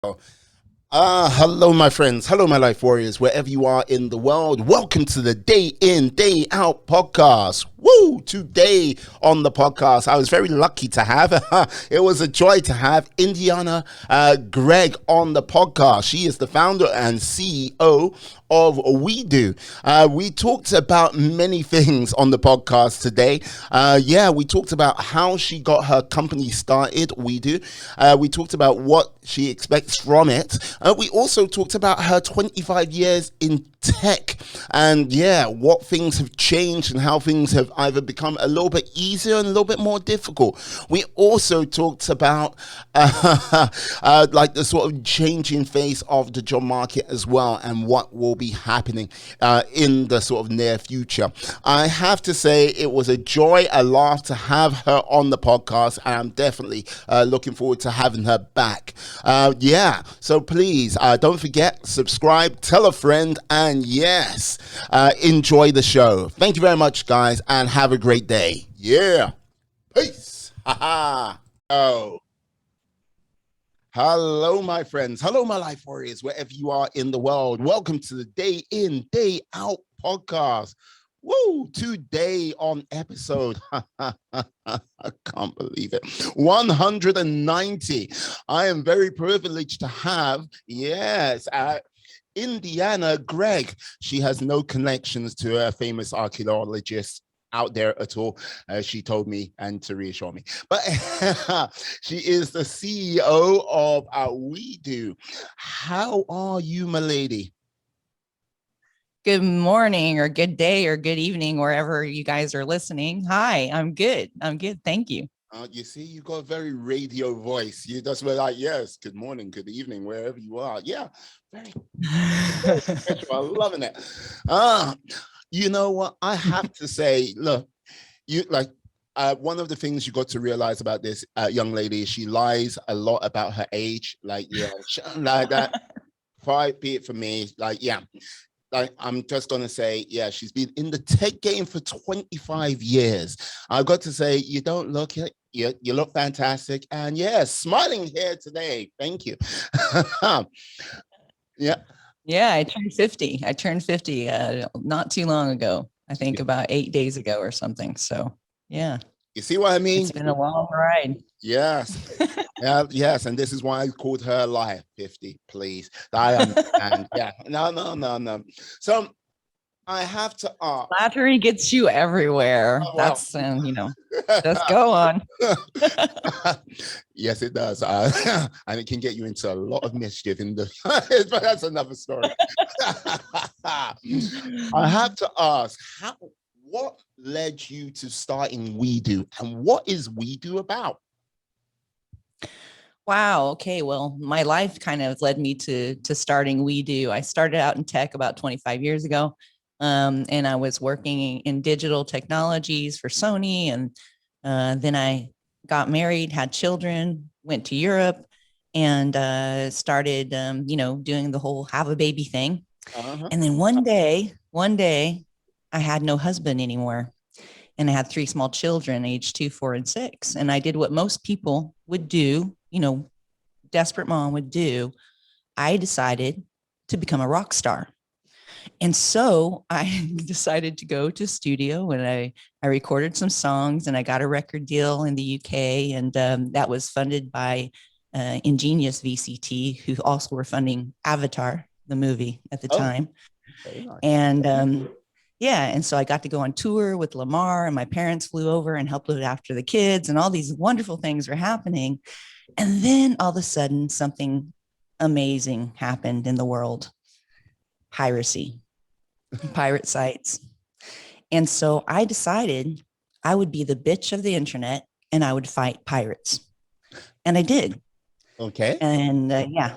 Hello, my friends. Hello, my life warriors, wherever you are in the world. Welcome to the Day In, Day Out podcast. Woo! Today on the podcast, I was very lucky to have, it was a joy to have Indiana Gregg on the podcast. She is the founder and CEO of Wedo. We talked about many things on the podcast today. We talked about how she got her company started, Wedo. We talked about what she expects from it. We also talked about her 25 years in tech and what things have changed and how things have either become a little bit easier and a little bit more difficult. We also talked about like the sort of changing face of the job market as well and what will be happening in the sort of near future. I have to say it was a joy, a laugh to have her on the podcast, and I'm definitely looking forward to having her back. So please don't forget, subscribe, tell a friend, and enjoy the show. Thank you very much, guys, and have a great day. Yeah. Peace. Oh. Hello, my friends. Hello, my life warriors, wherever you are in the world. Welcome to the Day In, Day Out podcast. Woo! Today on episode, I can't believe it, 190. I am very privileged to have, Indiana Gregg. She has no connections to a famous archaeologist out there at all, she told me, and to reassure me. But she is the CEO of Wedo. How are you, my lady? Good morning or good day or good evening, wherever you guys are listening. Hi, I'm good. I'm good. Thank you. You see, you got a very radio voice. You just were like, yes, good morning, good evening, wherever you are. Yeah, very, very special. I'm loving it. You know what? I have to say, look, you like one of the things you got to realize about this young lady is she lies a lot about her age. Like, like that. Far be it for me. Like, I'm just going to say, she's been in the tech game for 25 years. I've got to say, you don't look it. You look fantastic. And smiling here today. Thank you. Yeah. Yeah, I turned 50. I turned 50 not too long ago. I think about 8 days ago or something. So, yeah. You see what I mean? It's been a long ride. Yes. Yes, and this is why I called her liar. 50, please. I understand. No. So I have to ask. Flattery gets you everywhere. Oh, wow. That's, just go on. Yes, it does. And it can get you into a lot of mischief but that's another story. I have to ask, what led you to starting Wedo, and what is Wedo about? Wow. Okay. Well, my life kind of led me to starting Wedo. I started out in tech about 25 years ago. And I was working in digital technologies for Sony. And then I got married, had children, went to Europe, and started, doing the whole have a baby thing. And then one day, I had no husband anymore. And I had 3 small children, aged 2, 4, and 6. And I did what most people would do, desperate mom would do. I decided to become a rock star. And so I decided to go to a studio, and I recorded some songs, and I got a record deal in the UK. And that was funded by Ingenious VCT, who also were funding Avatar, the movie at the time. And and so I got to go on tour with Lamar, and my parents flew over and helped look after the kids, and all these wonderful things were happening. And then all of a sudden, something amazing happened in the world. Piracy, pirate sites. And so I decided I would be the bitch of the internet, and I would fight pirates. And I did. Okay. And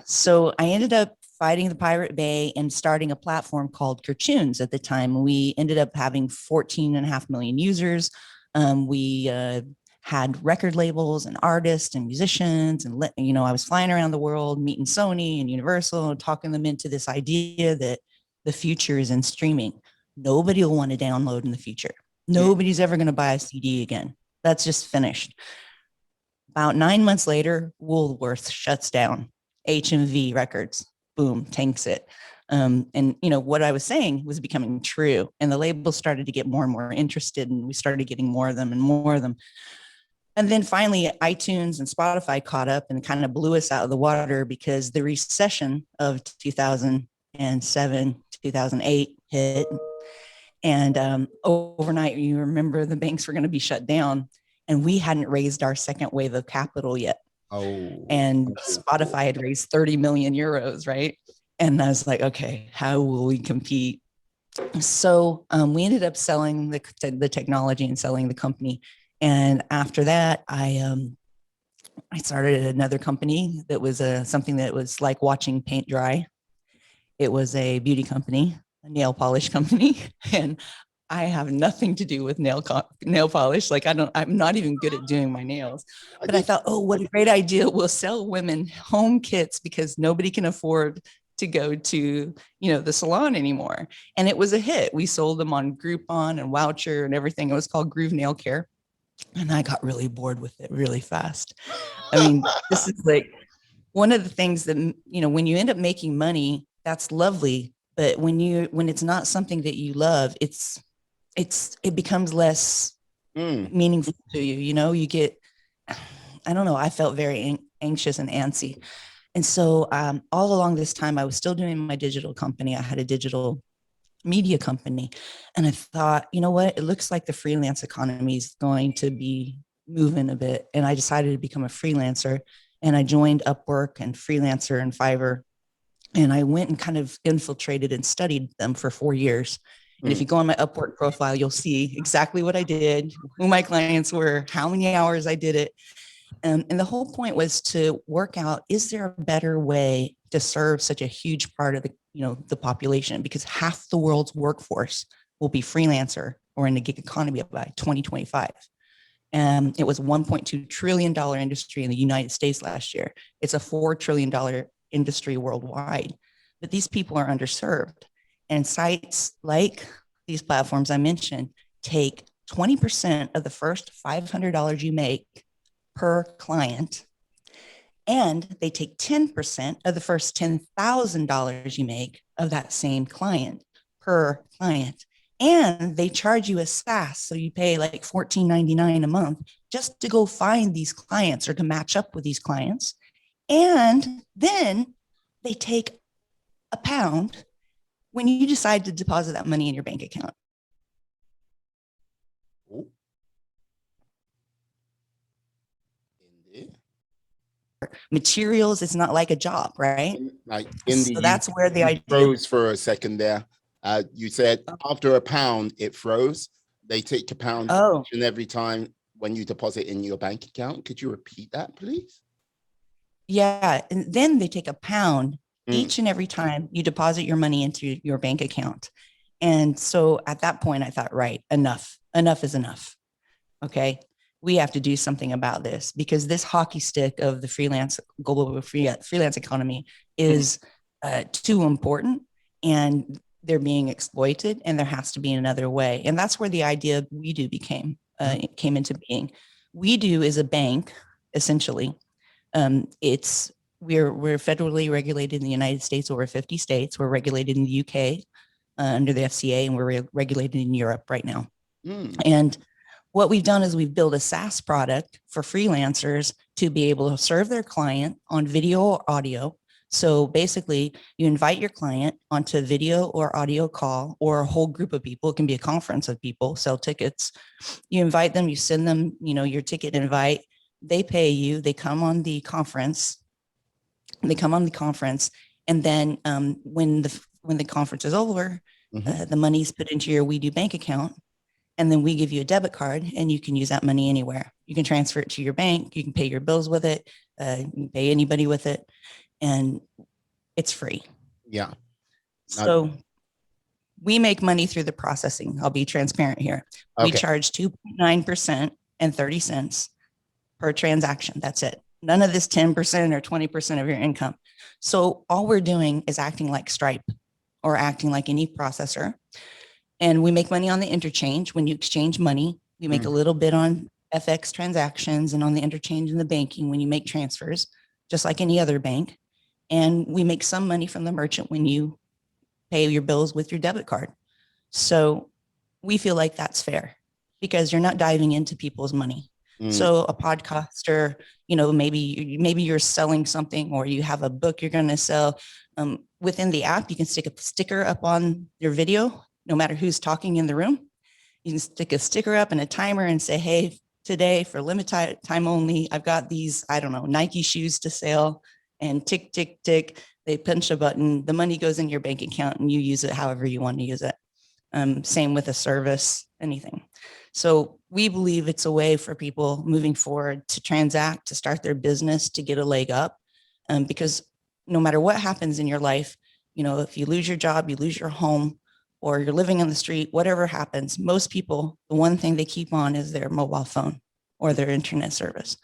so I ended up fighting the Pirate Bay and starting a platform called Kertunes at the time. We ended up having 14.5 million users. We had record labels and artists and musicians. And, I was flying around the world, meeting Sony and Universal, talking them into this idea that the future is in streaming. Nobody will want to download in the future. Nobody's ever going to buy a CD again. That's just finished. About 9 months later, Woolworth shuts down. HMV Records, boom, tanks it. And what I was saying was becoming true, and the labels started to get more and more interested, and we started getting more of them and more of them. And then finally, iTunes and Spotify caught up and kind of blew us out of the water because the recession of 2007, 2008 hit. And overnight, you remember the banks were going to be shut down, and we hadn't raised our second wave of capital yet. Oh. And Spotify had raised 30 million euros, right? And I was like, okay, how will we compete? So we ended up selling the technology and selling the company. And after that, I started another company that was something that was like watching paint dry. It was a beauty company, a nail polish company, and I have nothing to do with nail polish. Like I'm not even good at doing my nails. But I thought, oh, what a great idea! We'll sell women home kits because nobody can afford to go to the salon anymore. And it was a hit. We sold them on Groupon and Voucher and everything. It was called Groove Nail Care. And I got really bored with it really fast. I mean, this is like one of the things that, when you end up making money, that's lovely. But when it's not something that you love, it becomes less meaningful to you. You get, I don't know, I felt very anxious and antsy. And so all along this time, I was still doing my digital company. I had a digital media company. And I thought, you know what, it looks like the freelance economy is going to be moving a bit. And I decided to become a freelancer, and I joined Upwork and Freelancer and Fiverr. And I went and kind of infiltrated and studied them for 4 years. And if you go on my Upwork profile, you'll see exactly what I did, who my clients were, how many hours I did it. And the whole point was to work out, is there a better way to serve such a huge part of the population? Because half the world's workforce will be freelancer or in the gig economy by 2025. And it was $1.2 trillion industry in the United States last year. It's a $4 trillion industry worldwide. But these people are underserved. And sites like these platforms I mentioned take 20% of the first $500 you make per client, and they take 10% of the first $10,000 you make of that same client per client. And they charge you a SaaS. So you pay like $14.99 a month just to go find these clients or to match up with these clients. And then they take a pound when you decide to deposit that money in your bank account. Materials, it's not like a job, right? Like so that's where the idea froze for a second there. You said after a pound it froze. They take a pound each and every time when you deposit in your bank account. Could you repeat that, please? Yeah, and then they take a pound each and every time you deposit your money into your bank account. And so at that point I thought, right, enough is enough. Okay, we have to do something about this, because this hockey stick of the global freelance economy is too important, and they're being exploited, and there has to be another way. And that's where the idea of Wedo came into being. Wedo is a bank, essentially. We're federally regulated in the United States, over 50 states. We're regulated in the UK under the FCA, and we're regulated in Europe right now. And what we've done is we've built a SaaS product for freelancers to be able to serve their client on video or audio. So basically, you invite your client onto a video or audio call, or a whole group of people. It can be a conference of people, sell tickets. You invite them, you send them, your ticket invite. They pay you. They come on the conference. And then when the conference is over, the money's put into your Wedo bank account. And then we give you a debit card, and you can use that money anywhere. You can transfer it to your bank. You can pay your bills with it. You can pay anybody with it, and it's free. Yeah. So we make money through the processing. I'll be transparent here. Okay. We charge 2.9% and 30 cents per transaction. That's it. None of this 10% or 20% of your income. So all we're doing is acting like Stripe or acting like any processor. And we make money on the interchange. When you exchange money, we make a little bit on FX transactions and on the interchange and the banking when you make transfers, just like any other bank. and we make some money from the merchant when you pay your bills with your debit card. So we feel like that's fair because you're not diving into people's money. So a podcaster, maybe you're selling something or you have a book you're going to sell. Within the app, you can stick a sticker up on your video, no matter who's talking in the room. You can stick a sticker up and a timer and say, hey, today for limited time only, I've got these, I don't know, Nike shoes to sell, and tick, tick, tick. They punch a button, the money goes in your bank account and you use it however you want to use it. Same with a service, anything. So we believe it's a way for people moving forward to transact, to start their business, to get a leg up. Because no matter what happens in your life, if you lose your job, you lose your home, or you're living on the street, whatever happens, most people, the one thing they keep on is their mobile phone or their internet service.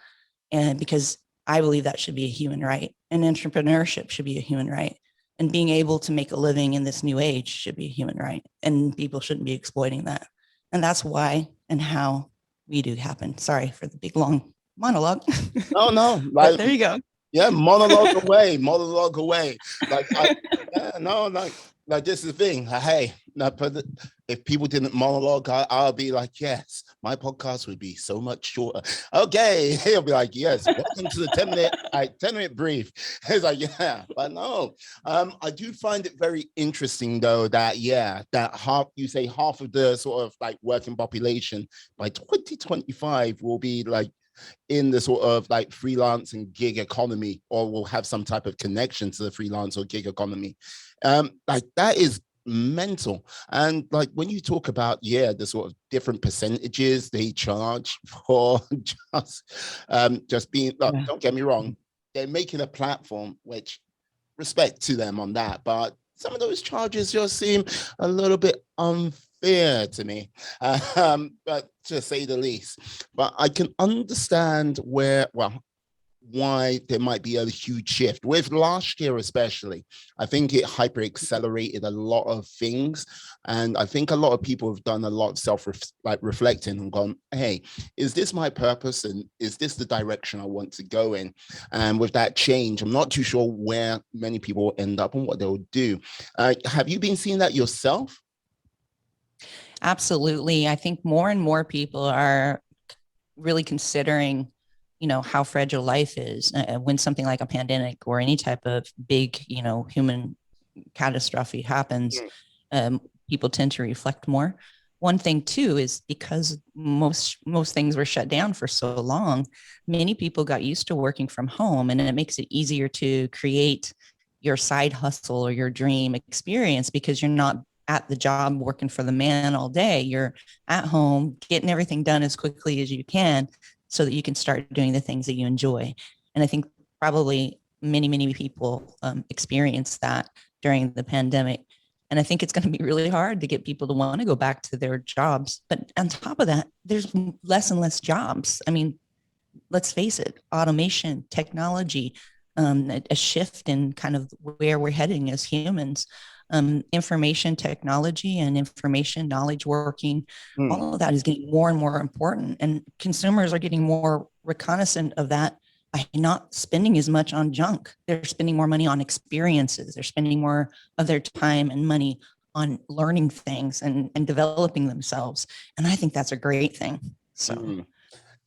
And because I believe that should be a human right, and entrepreneurship should be a human right. And being able to make a living in this new age should be a human right. And people shouldn't be exploiting that. And that's why and how Wedo happen. Sorry for the big, long monologue. No, but there you go. Yeah, monologue away. Like this is the thing. Hey, if people didn't monologue, I'll be like, yes, my podcast would be so much shorter. Okay, he'll be like, yes, welcome to the 10-minute brief. It's like, yeah, but no. I do find it very interesting though that half of the sort of like working population by 2025 will be like in the sort of like freelance and gig economy, or will have some type of connection to the freelance or gig economy. Like that is mental. And like when you talk about the sort of different percentages they charge for just being, don't get me wrong, they're making a platform, which respect to them on that, but some of those charges just seem a little bit unfair to me, but to say the least. But I can understand why there might be a huge shift with last year, especially. I think it hyper accelerated a lot of things, and I think a lot of people have done a lot of reflecting and gone, hey, is this my purpose, and is this the direction I want to go in? And with that change, I'm not too sure where many people will end up and what they'll do. Have you been seeing that yourself? Absolutely. I think more and more people are really considering how fragile life is when something like a pandemic or any type of big, human catastrophe happens. People tend to reflect more. One thing too is because most things were shut down for so long, many people got used to working from home, and it makes it easier to create your side hustle or your dream experience because you're not at the job working for the man all day. You're at home getting everything done as quickly as you can so that you can start doing the things that you enjoy. And I think probably many people experienced that during the pandemic. And I think it's going to be really hard to get people to want to go back to their jobs. But on top of that, there's less and less jobs. I mean, let's face it, automation, technology, a shift in kind of where we're heading as humans. Information technology and information knowledge working, all of that is getting more and more important. And consumers are getting more reconnaissant of that by not spending as much on junk. They're spending more money on experiences. They're spending more of their time and money on learning things and developing themselves. And I think that's a great thing. So.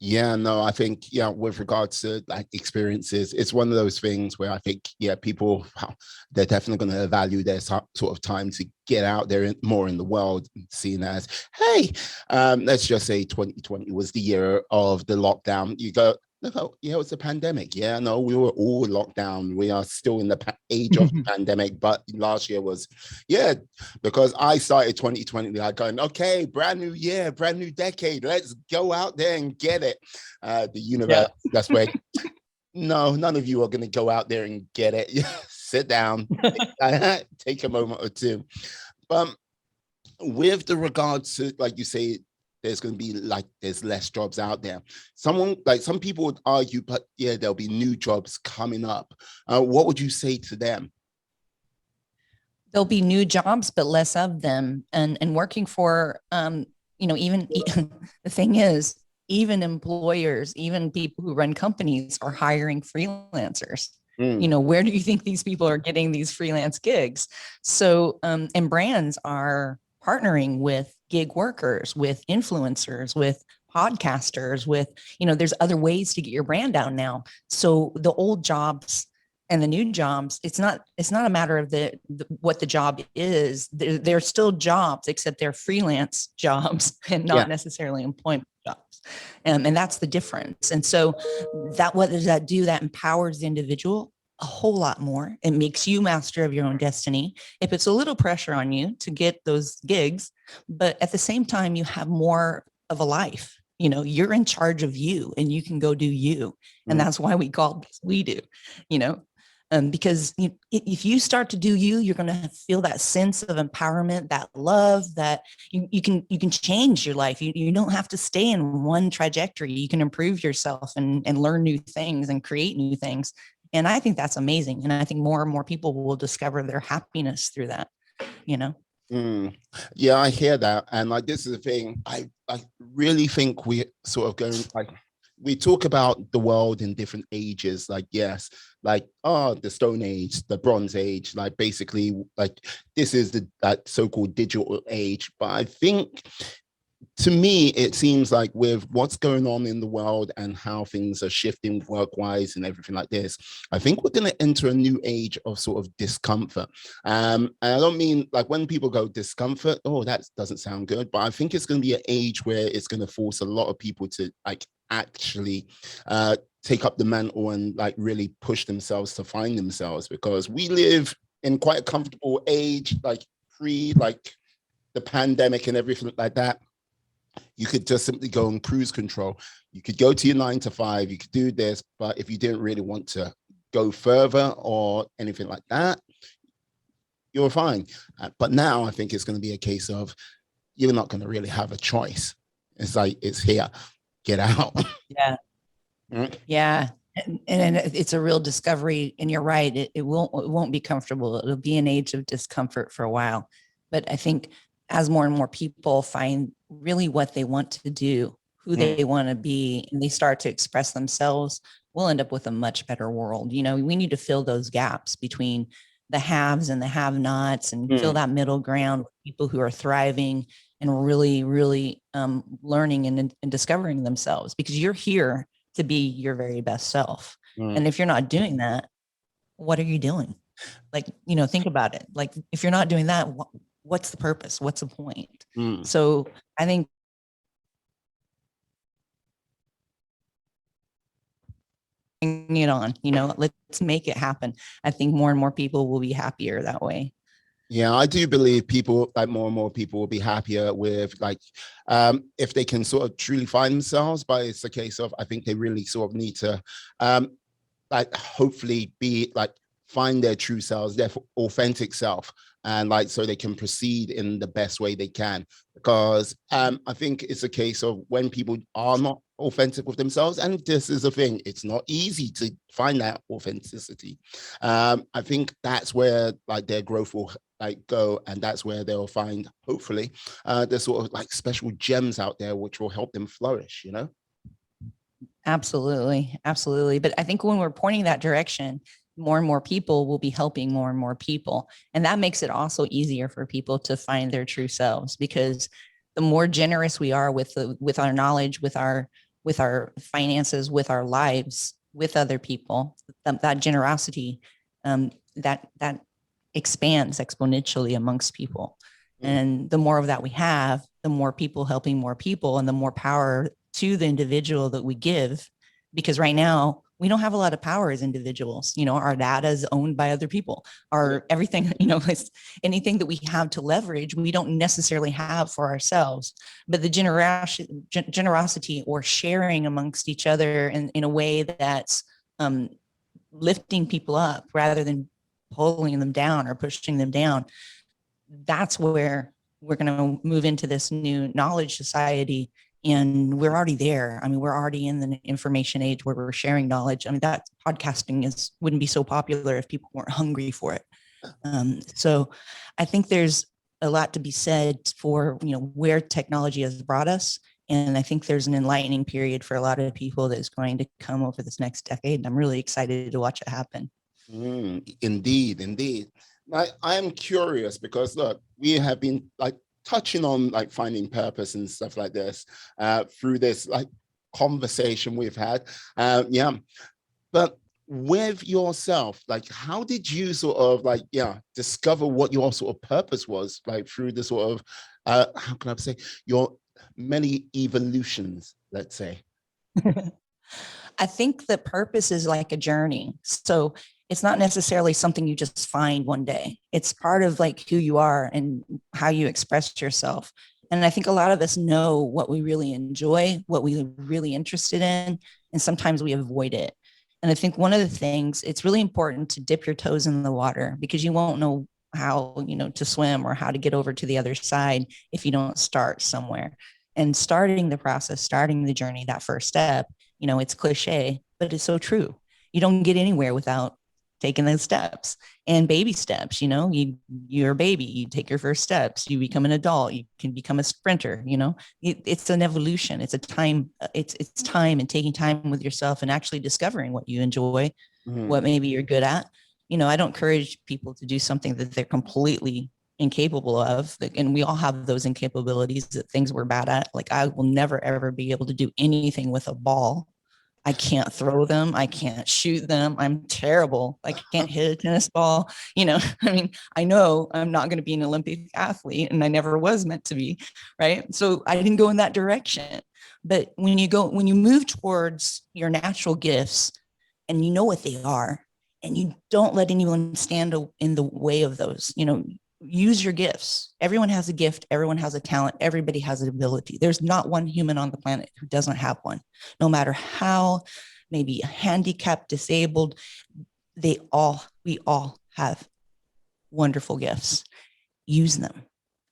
Yeah, no, I think, with regards to like experiences, it's one of those things where I think, people, they're definitely going to value their sort of time to get out there more in the world, seen as, hey, let's just say 2020 was the year of the lockdown. You go, no, it's a pandemic. Yeah, no, we were all locked down. We are still in the age of the pandemic, but last year was, because I started 2020 like going, okay, brand new year, brand new decade. Let's go out there and get it. The universe, that's where, no, none of you are going to go out there and get it. Sit down, take a moment or two. With the regards to, like you say, there's going to be there's less jobs out there. Some people would argue, but there'll be new jobs coming up. What would you say to them? There'll be new jobs, but less of them. And working for, even the thing is, even employers, even people who run companies are hiring freelancers. Mm. Where do you think these people are getting these freelance gigs? So, and brands are partnering with gig workers, with influencers, with podcasters, with, there's other ways to get your brand out now. So the old jobs and the new jobs, it's not a matter of what the job is. They're still jobs, except they're freelance jobs and Yeah. not necessarily employment jobs. And that's the difference. And so what does that do? That empowers the individual a whole lot more. It makes you master of your own destiny. It puts a little pressure on you to get those gigs, but at the same time, you have more of a life. You're in charge of you and you can go do you. And that's why we call this We Do, because if you start to do you, you're going to feel that sense of empowerment, that love, that you can change your life. You don't have to stay in one trajectory. You can improve yourself and learn new things and create new things. And I think that's amazing. And I think more and more people will discover their happiness through that, Mm. Yeah, I hear that. And like, this is the thing. I really think we sort of going like, we talk about the world in different ages, like, yes, like, the Stone Age, the Bronze Age, like basically like this is the so-called digital age. But I think, to me, it seems like with what's going on in the world and how things are shifting work-wise and everything like this, I think we're going to enter a new age of sort of discomfort. And I don't mean like when people go discomfort, oh, that doesn't sound good, but I think it's going to be an age where it's going to force a lot of people to like actually take up the mantle and like really push themselves to find themselves, because we live in quite a comfortable age, like pre like the pandemic and everything like that. You could just simply go on cruise control. You could go to your 9 to 5, you could do this, but if you didn't really want to go further or anything like that, you're fine. But now I think it's going to be a case of you're not going to really have a choice. It's like, it's here, get out. Yeah. Yeah. And it's a real discovery. And you're right. It won't be comfortable. It'll be an age of discomfort for a while. But I think as more and more people find really what they want to do, who they want to be, and they start to express themselves, we'll end up with a much better world. We need to fill those gaps between the haves and the have-nots and fill that middle ground with people who are thriving and really, really learning and discovering themselves, because you're here to be your very best self. And if you're not doing that, what are you doing? Like, think about it. Like, if you're not doing that, what's the purpose? What's the point? So I think it on, let's make it happen. I think more and more people will be happier that way. Yeah, I do believe people, like more and more people, will be happier with like, if they can sort of truly find themselves. But it's a case of, I think they really sort of need to like hopefully be like find their true selves, their authentic self, and like so they can proceed in the best way they can. Because I think it's a case of when people are not authentic with themselves, and this is a thing, it's not easy to find that authenticity. I think that's where like their growth will like go, and that's where they'll find, hopefully, there's sort of like special gems out there which will help them flourish, Absolutely. Absolutely. But I think when we're pointing that direction, more and more people will be helping more and more people. And that makes it also easier for people to find their true selves, because the more generous we are with our knowledge, with our finances, with our lives, with other people, that generosity, that expands exponentially amongst people. And the more of that we have, the more people helping more people, and the more power to the individual that we give. Because right now we don't have a lot of power as individuals. Our data is owned by other people. Our everything, anything that we have to leverage, we don't necessarily have for ourselves. But the generosity or sharing amongst each other in a way that's lifting people up rather than pulling them down or pushing them down, that's where we're going to move into this new knowledge society. And we're already there. I mean, we're already in the information age where we're sharing knowledge. I mean, that podcasting wouldn't be so popular if people weren't hungry for it. So I think there's a lot to be said for, where technology has brought us. And I think there's an enlightening period for a lot of people that is going to come over this next decade. And I'm really excited to watch it happen. Indeed, indeed. I am curious because look, we have been like touching on like finding purpose and stuff like this through this like conversation we've had. Yeah, but with yourself, like how did you sort of like discover what your sort of purpose was like through the sort of how can I say your many evolutions, let's say. I think that purpose is like a journey. So it's not necessarily something you just find one day. It's part of like who you are and how you express yourself. And I think a lot of us know what we really enjoy, what we're really interested in, and sometimes we avoid it. And I think one of the things, it's really important to dip your toes in the water because you won't know how, to swim or how to get over to the other side if you don't start somewhere. And starting the process, starting the journey, that first step, it's cliche, but it's so true. You don't get anywhere without taking those steps and baby steps. You're a baby, you take your first steps, you become an adult, you can become a sprinter. It's an evolution. It's a time. It's time and taking time with yourself and actually discovering what you enjoy, what maybe you're good at. I don't encourage people to do something that they're completely incapable of. And we all have those incapabilities, that things we're bad at. Like I will never, ever be able to do anything with a ball. I can't throw them. I can't shoot them. I'm terrible. I can't hit a tennis ball. I mean, I know I'm not going to be an Olympic athlete and I never was meant to be. Right. So I didn't go in that direction. But when you move towards your natural gifts and you know what they are, and you don't let anyone stand in the way of those, use your gifts. Everyone has a gift. Everyone has a talent. Everybody has an ability. There's not one human on the planet who doesn't have one, no matter how maybe handicapped, disabled, we all have wonderful gifts. Use them.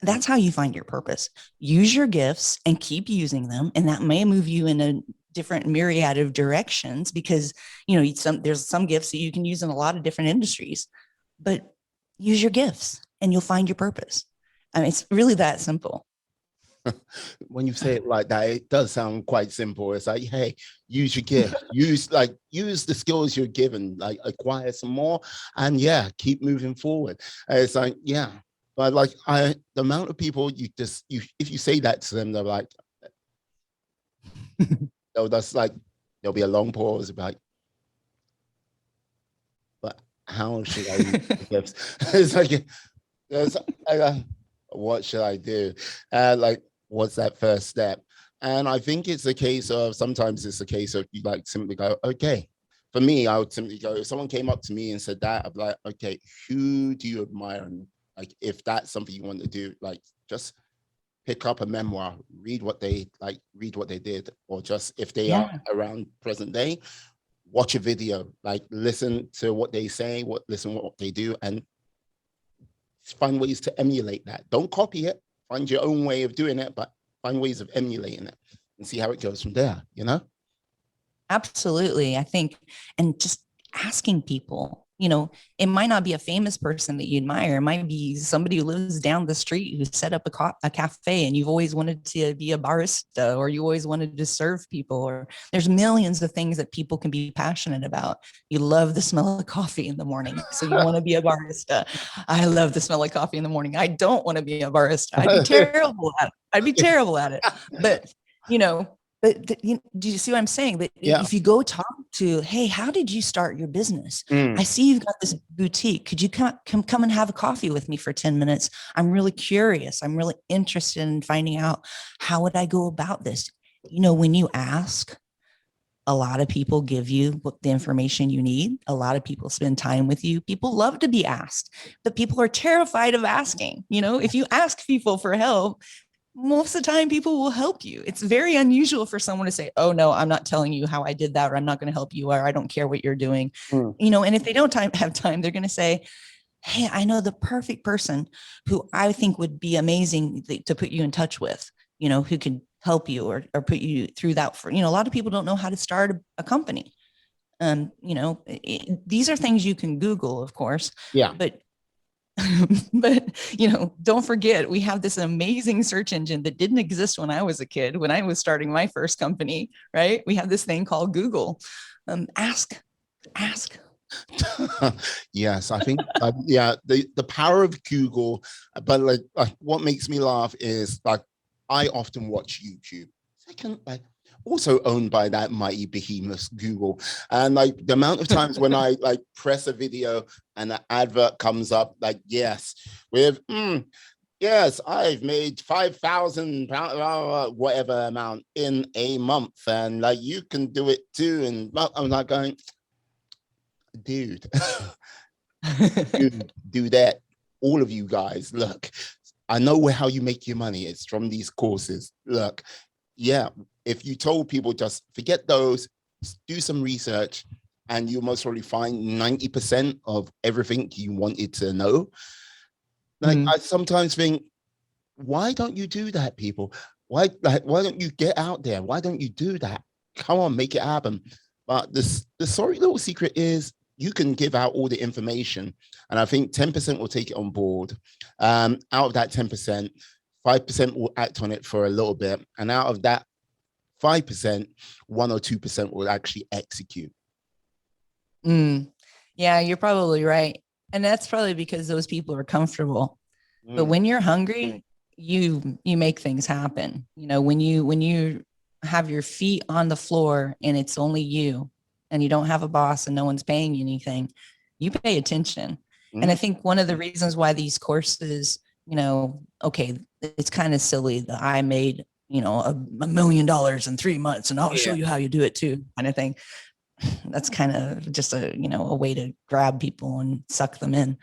That's how you find your purpose. Use your gifts and keep using them. And that may move you in a different myriad of directions because, there's some gifts that you can use in a lot of different industries, but use your gifts and you'll find your purpose. I mean, it's really that simple. When you say it like that, it does sound quite simple. It's like, hey, use your gift, use the skills you're given, like acquire some more, and keep moving forward. It's like, but like the amount of people if you say that to them, they're like, there'll be a long pause, like, but how should I use the gifts? It's like, what should I do? Like, what's that first step? And I think sometimes it's a case of you like simply go, okay. For me, I would simply go, if someone came up to me and said that, I'd be like, okay, who do you admire? And like, if that's something you want to do, like just pick up a memoir, read what they did, or just if they are around present day, watch a video, like listen to what they say, listen what they do, and find ways to emulate that. Don't copy it. Find your own way of doing it, but find ways of emulating it and see how it goes from there, Absolutely. I think, and just asking people, it might not be a famous person that you admire. It might be somebody who lives down the street who set up a cafe and you've always wanted to be a barista, or you always wanted to serve people, or there's millions of things that people can be passionate about. You love the smell of coffee in the morning, so you want to be a barista. I love the smell of coffee in the morning. I don't want to be a barista. I'd be terrible at it. But, do you see what I'm saying? But if you go talk to, hey, how did you start your business? I see you've got this boutique. Could you come and have a coffee with me for 10 minutes? I'm really curious. I'm really interested in finding out, how would I go about this? When you ask, a lot of people give you the information you need. A lot of people spend time with you. People love to be asked, but people are terrified of asking. If you ask people for help, most of the time people will help you. It's very unusual for someone to say, oh no, I'm not telling you how I did that, or I'm not going to help you, or I don't care what you're doing. And if they don't have time, they're going to say, hey, I know the perfect person who I think would be amazing to put you in touch with, who can help you or put you through that. For, a lot of people don't know how to start a company. These are things you can Google, of course, but don't forget, we have this amazing search engine that didn't exist when I was a kid, when I was starting my first company, right? We have this thing called Google. Ask Yes, I think yeah, the power of Google. But like what makes me laugh is like I often watch YouTube. Second, like also owned by that mighty behemoth Google, and like the amount of times when I like press a video and an advert comes up, like yes, with yes, I've made £5,000, whatever amount in a month, and like you can do it too. And I'm not going, dude, dude, do that. All of you guys, look, I know how you make your money. It's from these courses. Look, yeah, if you told people just forget those, do some research, and you'll most probably find 90% of everything you wanted to know. Like I sometimes think, why don't you do that, people? Why don't you get out there? Why don't you do that? Come on, make it happen. But the sorry little secret is you can give out all the information, and I think 10% will take it on board. Out of that 10%, 5% will act on it for a little bit, and out of that 5%, 1 or 2% will actually execute. Yeah, you're probably right. And that's probably because those people are comfortable. But when you're hungry, you make things happen. You know, when you have your feet on the floor and it's only you and you don't have a boss and no one's paying you anything, you pay attention. And I think one of the reasons why these courses, you know, okay, it's kind of silly that I made, you know, $1 million in 3 months and I'll show you how you do it too, kind of thing. That's kind of just a, you know, a way to grab people and suck them in.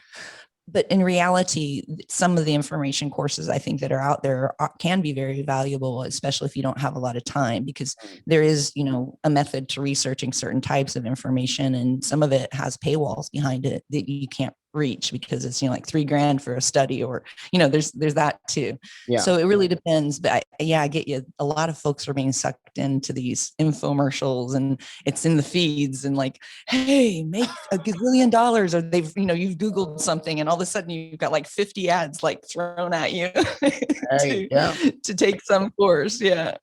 But in reality, some of the information courses I think that are out there can be very valuable, especially if you don't have a lot of time, because there is, you know, a method to researching certain types of information, and some of it has paywalls behind it that you can't reach because it's, you know, like $3,000 for a study, or, you know, there's that too. Yeah. So it really depends. But I get you. A lot of folks are being sucked into these infomercials, and it's in the feeds, and like, hey, make $1 gazillion, or they've, you know, you've Googled something and all of a sudden you've got like 50 ads like thrown at you to take some course. Yeah.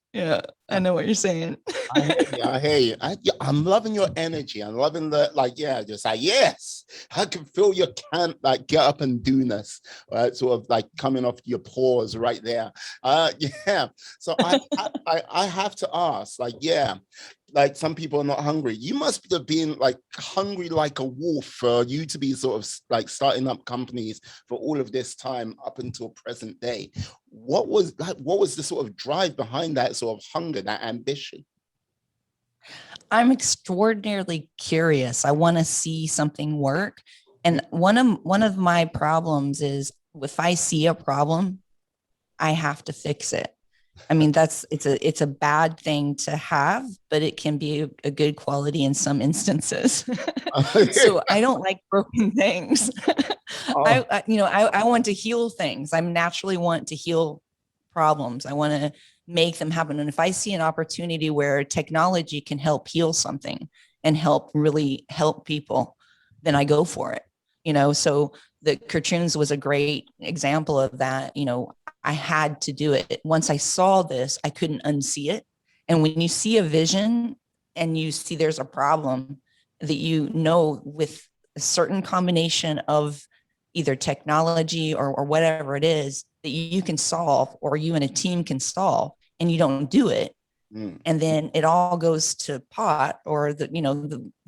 I know what you're saying. I hear you. I'm loving your energy. I'm loving the, like, yeah, just like, yes, I can feel your can't like get up and do this, right? Sort of like coming off your pores right there. Yeah. So I have to ask, like, yeah, like some people are not hungry. You must have been like hungry like a wolf for you to be sort of like starting up companies for all of this time up until present day. What was the sort of drive behind that sort of hunger, that ambition? I'm extraordinarily curious. I want to see something work. And one of my problems is if I see a problem, I have to fix it. I mean, it's a bad thing to have, but it can be a good quality in some instances. So I don't like broken things. I want to heal things. I naturally want to heal problems. I want to make them happen. And if I see an opportunity where technology can help heal something and really help people, then I go for it. You know, so the cartoons was a great example of that. You know, I had to do it. Once I saw this, I couldn't unsee it. And when you see a vision and you see there's a problem that, you know, with a certain combination of either technology or whatever it is that you can solve, or you and a team can solve, and you don't do it, and then it all goes to pot, or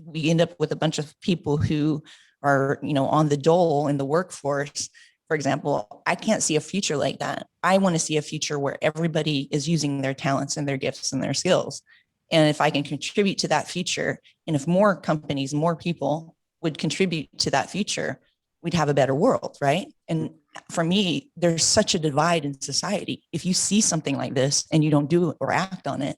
we end up with a bunch of people who are, you know, on the dole in the workforce. For example, I can't see a future like that. I want to see a future where everybody is using their talents and their gifts and their skills. And if I can contribute to that future, and if more companies, more people would contribute to that future, we'd have a better world, right? And for me, there's such a divide in society. If you see something like this and you don't do it or act on it,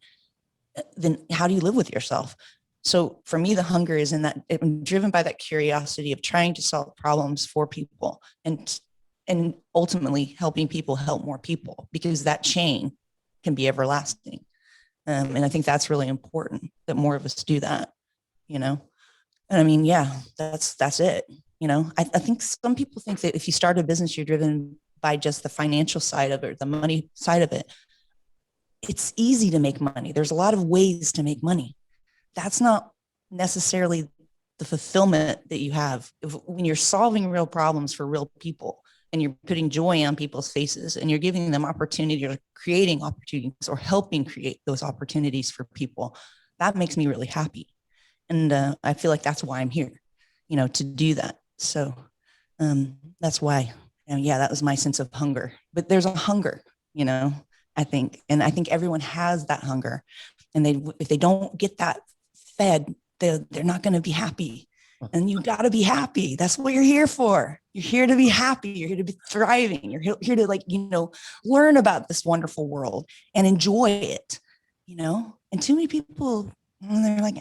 then how do you live with yourself? So for me, the hunger is in that I'm driven by that curiosity of trying to solve problems for people, and ultimately helping people help more people, because that chain can be everlasting. And I think that's really important that more of us do that, you know? And I mean, yeah, that's it. You know, I think some people think that if you start a business, you're driven by just the financial side of it, the money side of it. It's easy to make money. There's a lot of ways to make money. That's not necessarily the fulfillment that you have when you're solving real problems for real people, and you're putting joy on people's faces, and you're giving them opportunity, or creating opportunities, or helping create those opportunities for people. That makes me really happy. And I feel like that's why I'm here, to do that. So that's why, and yeah, that was my sense of hunger. But there's a hunger, I think, and I think everyone has that hunger, and if they don't get that fed, they're not going to be happy. And you got to be happy. That's what you're here for. You're here to be happy. You're here to be thriving. You're here to learn about this wonderful world and enjoy it, And too many people, they're like,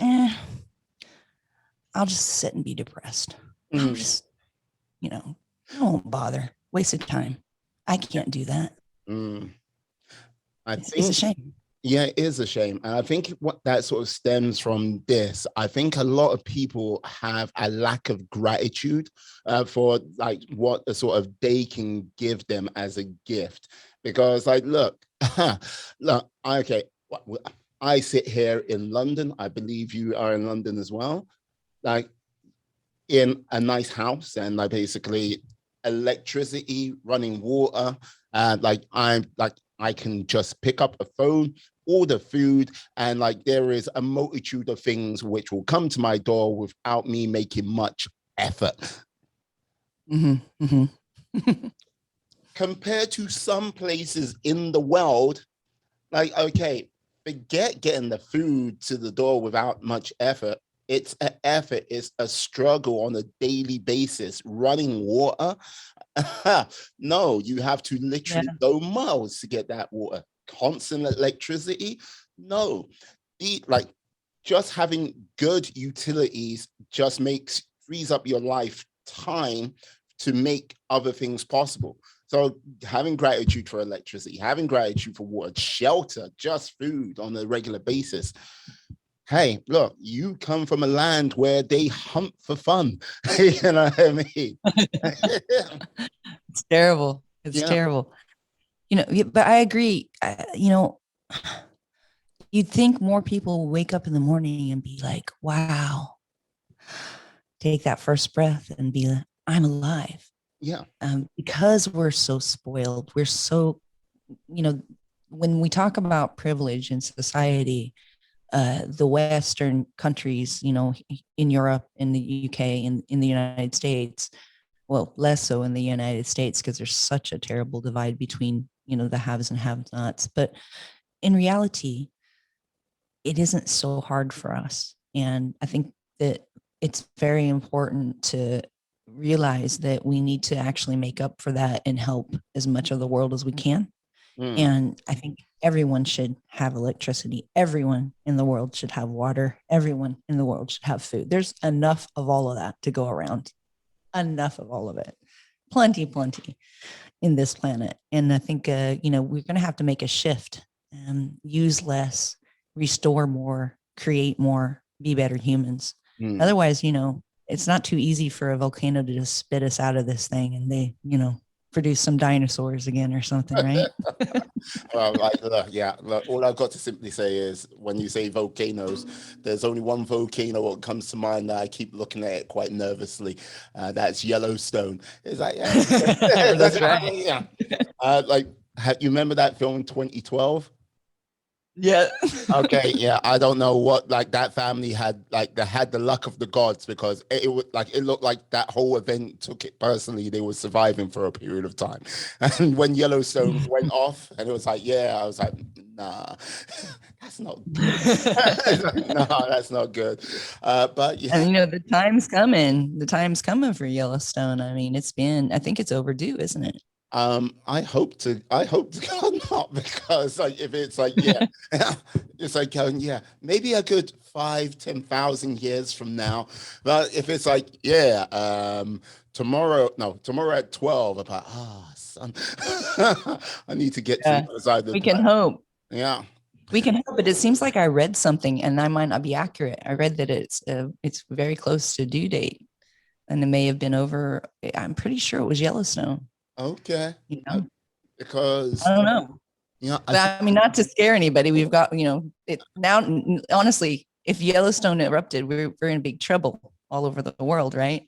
I'll just sit and be depressed. I'll just, I won't bother. Waste of time. I can't do that. It's a shame. Yeah, it is a shame. And I think what that sort of stems from this, I think a lot of people have a lack of gratitude for like what a sort of day can give them as a gift. Because like, look, okay, I sit here in London. I believe you are in London as well. Like in a nice house, and like basically electricity, running water, like I can just pick up a phone, order food, and like there is a multitude of things which will come to my door without me making much effort. Compared to some places in the world, like, okay, forget getting the food to the door without much effort. It's an effort. It's a struggle on a daily basis. Running water. No, you have to literally go miles to get that water. Constant electricity. No, like just having good utilities just frees up your life time to make other things possible. So having gratitude for electricity, having gratitude for water, shelter, just food on a regular basis. Hey, look, you come from a land where they hunt for fun. You know what I mean? It's terrible. It's terrible. But I agree. You'd think more people wake up in the morning and be like, wow, take that first breath and be like, I'm alive. Yeah. Because we're so spoiled. We're so, when we talk about privilege in society, the Western countries, in Europe, in the UK, in the United States, well, less so in the United States because there's such a terrible divide between, the haves and have-nots. But in reality, it isn't so hard for us. And I think that it's very important to realize that we need to actually make up for that and help as much of the world as we can. And I think everyone should have electricity. Everyone in the world should have water. Everyone in the world should have food. There's enough of all of that to go around. Enough of all of it. Plenty in this planet. And I think, we're going to have to make a shift and use less, restore more, create more, be better humans. Otherwise, it's not too easy for a volcano to just spit us out of this thing and they, produce some dinosaurs again or something, right? Well, look, all I've got to simply say is when you say volcanoes, there's only one volcano that comes to mind that I keep looking at it quite nervously. That's Yellowstone. It's like, that's right. Yeah. You remember that film 2012? Yeah. Okay, yeah, I don't know what like that family had, like they had the luck of the gods because it would like it looked like that whole event took it personally. They were surviving for a period of time, and when Yellowstone went off, and it was like, I was like, nah, that's not good. No, that's not good. But yeah, and the time's coming. The time's coming for Yellowstone. I mean, I think it's overdue, isn't it? I hope to God not, because like if it's like it's like maybe a good 5-10,000 years from now, but if it's like tomorrow at 12, about son, I need to get to the other side of we can hope. Yeah, we can hope, but it seems like I read something, and I might not be accurate. I read that it's very close to due date, and it may have been over. I'm pretty sure it was Yellowstone. Okay. Because I don't know. I mean, not to scare anybody. We've got, it now, honestly, if Yellowstone erupted, we're in big trouble. all over the world, right?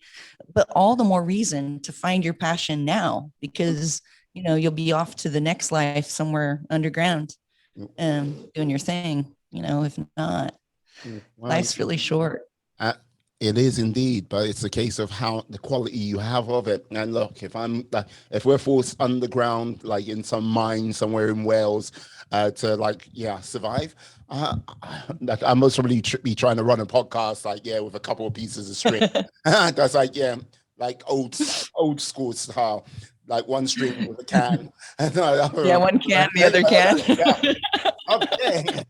But all the more reason to find your passion now, because you'll be off to the next life somewhere underground, doing your thing. If not, Right. life's really short. Uh, it is indeed, but it's a case of how the quality you have of it. And look, if we're forced underground, like in some mine somewhere in Wales, to survive, like I most probably be trying to run a podcast, like with a couple of pieces of string. That's like old school style, like one string with a can. Yeah, one can, the other can. Yeah. Okay.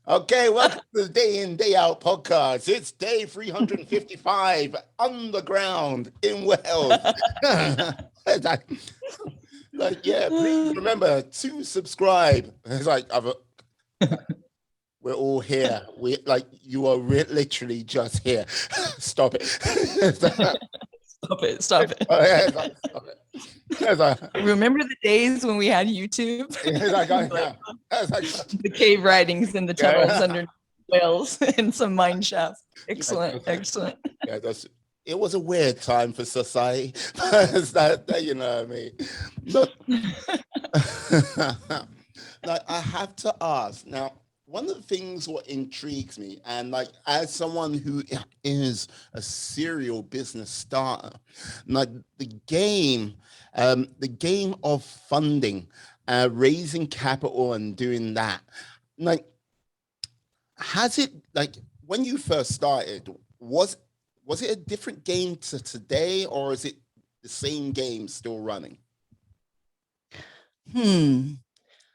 Okay, welcome to the Day In, Day Out podcast. It's day 355 underground in Wales. Please remember to subscribe. It's like, we're all here. You are literally just here. Stop it. Stop it. Stop it. Stop it. Remember the days when we had YouTube? The cave writings in the tunnels under Wales and some mine shafts. Excellent. Excellent. Yeah, it was a weird time for society. You know what I mean? But like, I have to ask now. One of the things what intrigues me, and like as someone who is a serial business starter, like the game of funding, raising capital and doing that, like, has it, like, when you first started, was it a different game to today, or is it the same game still running?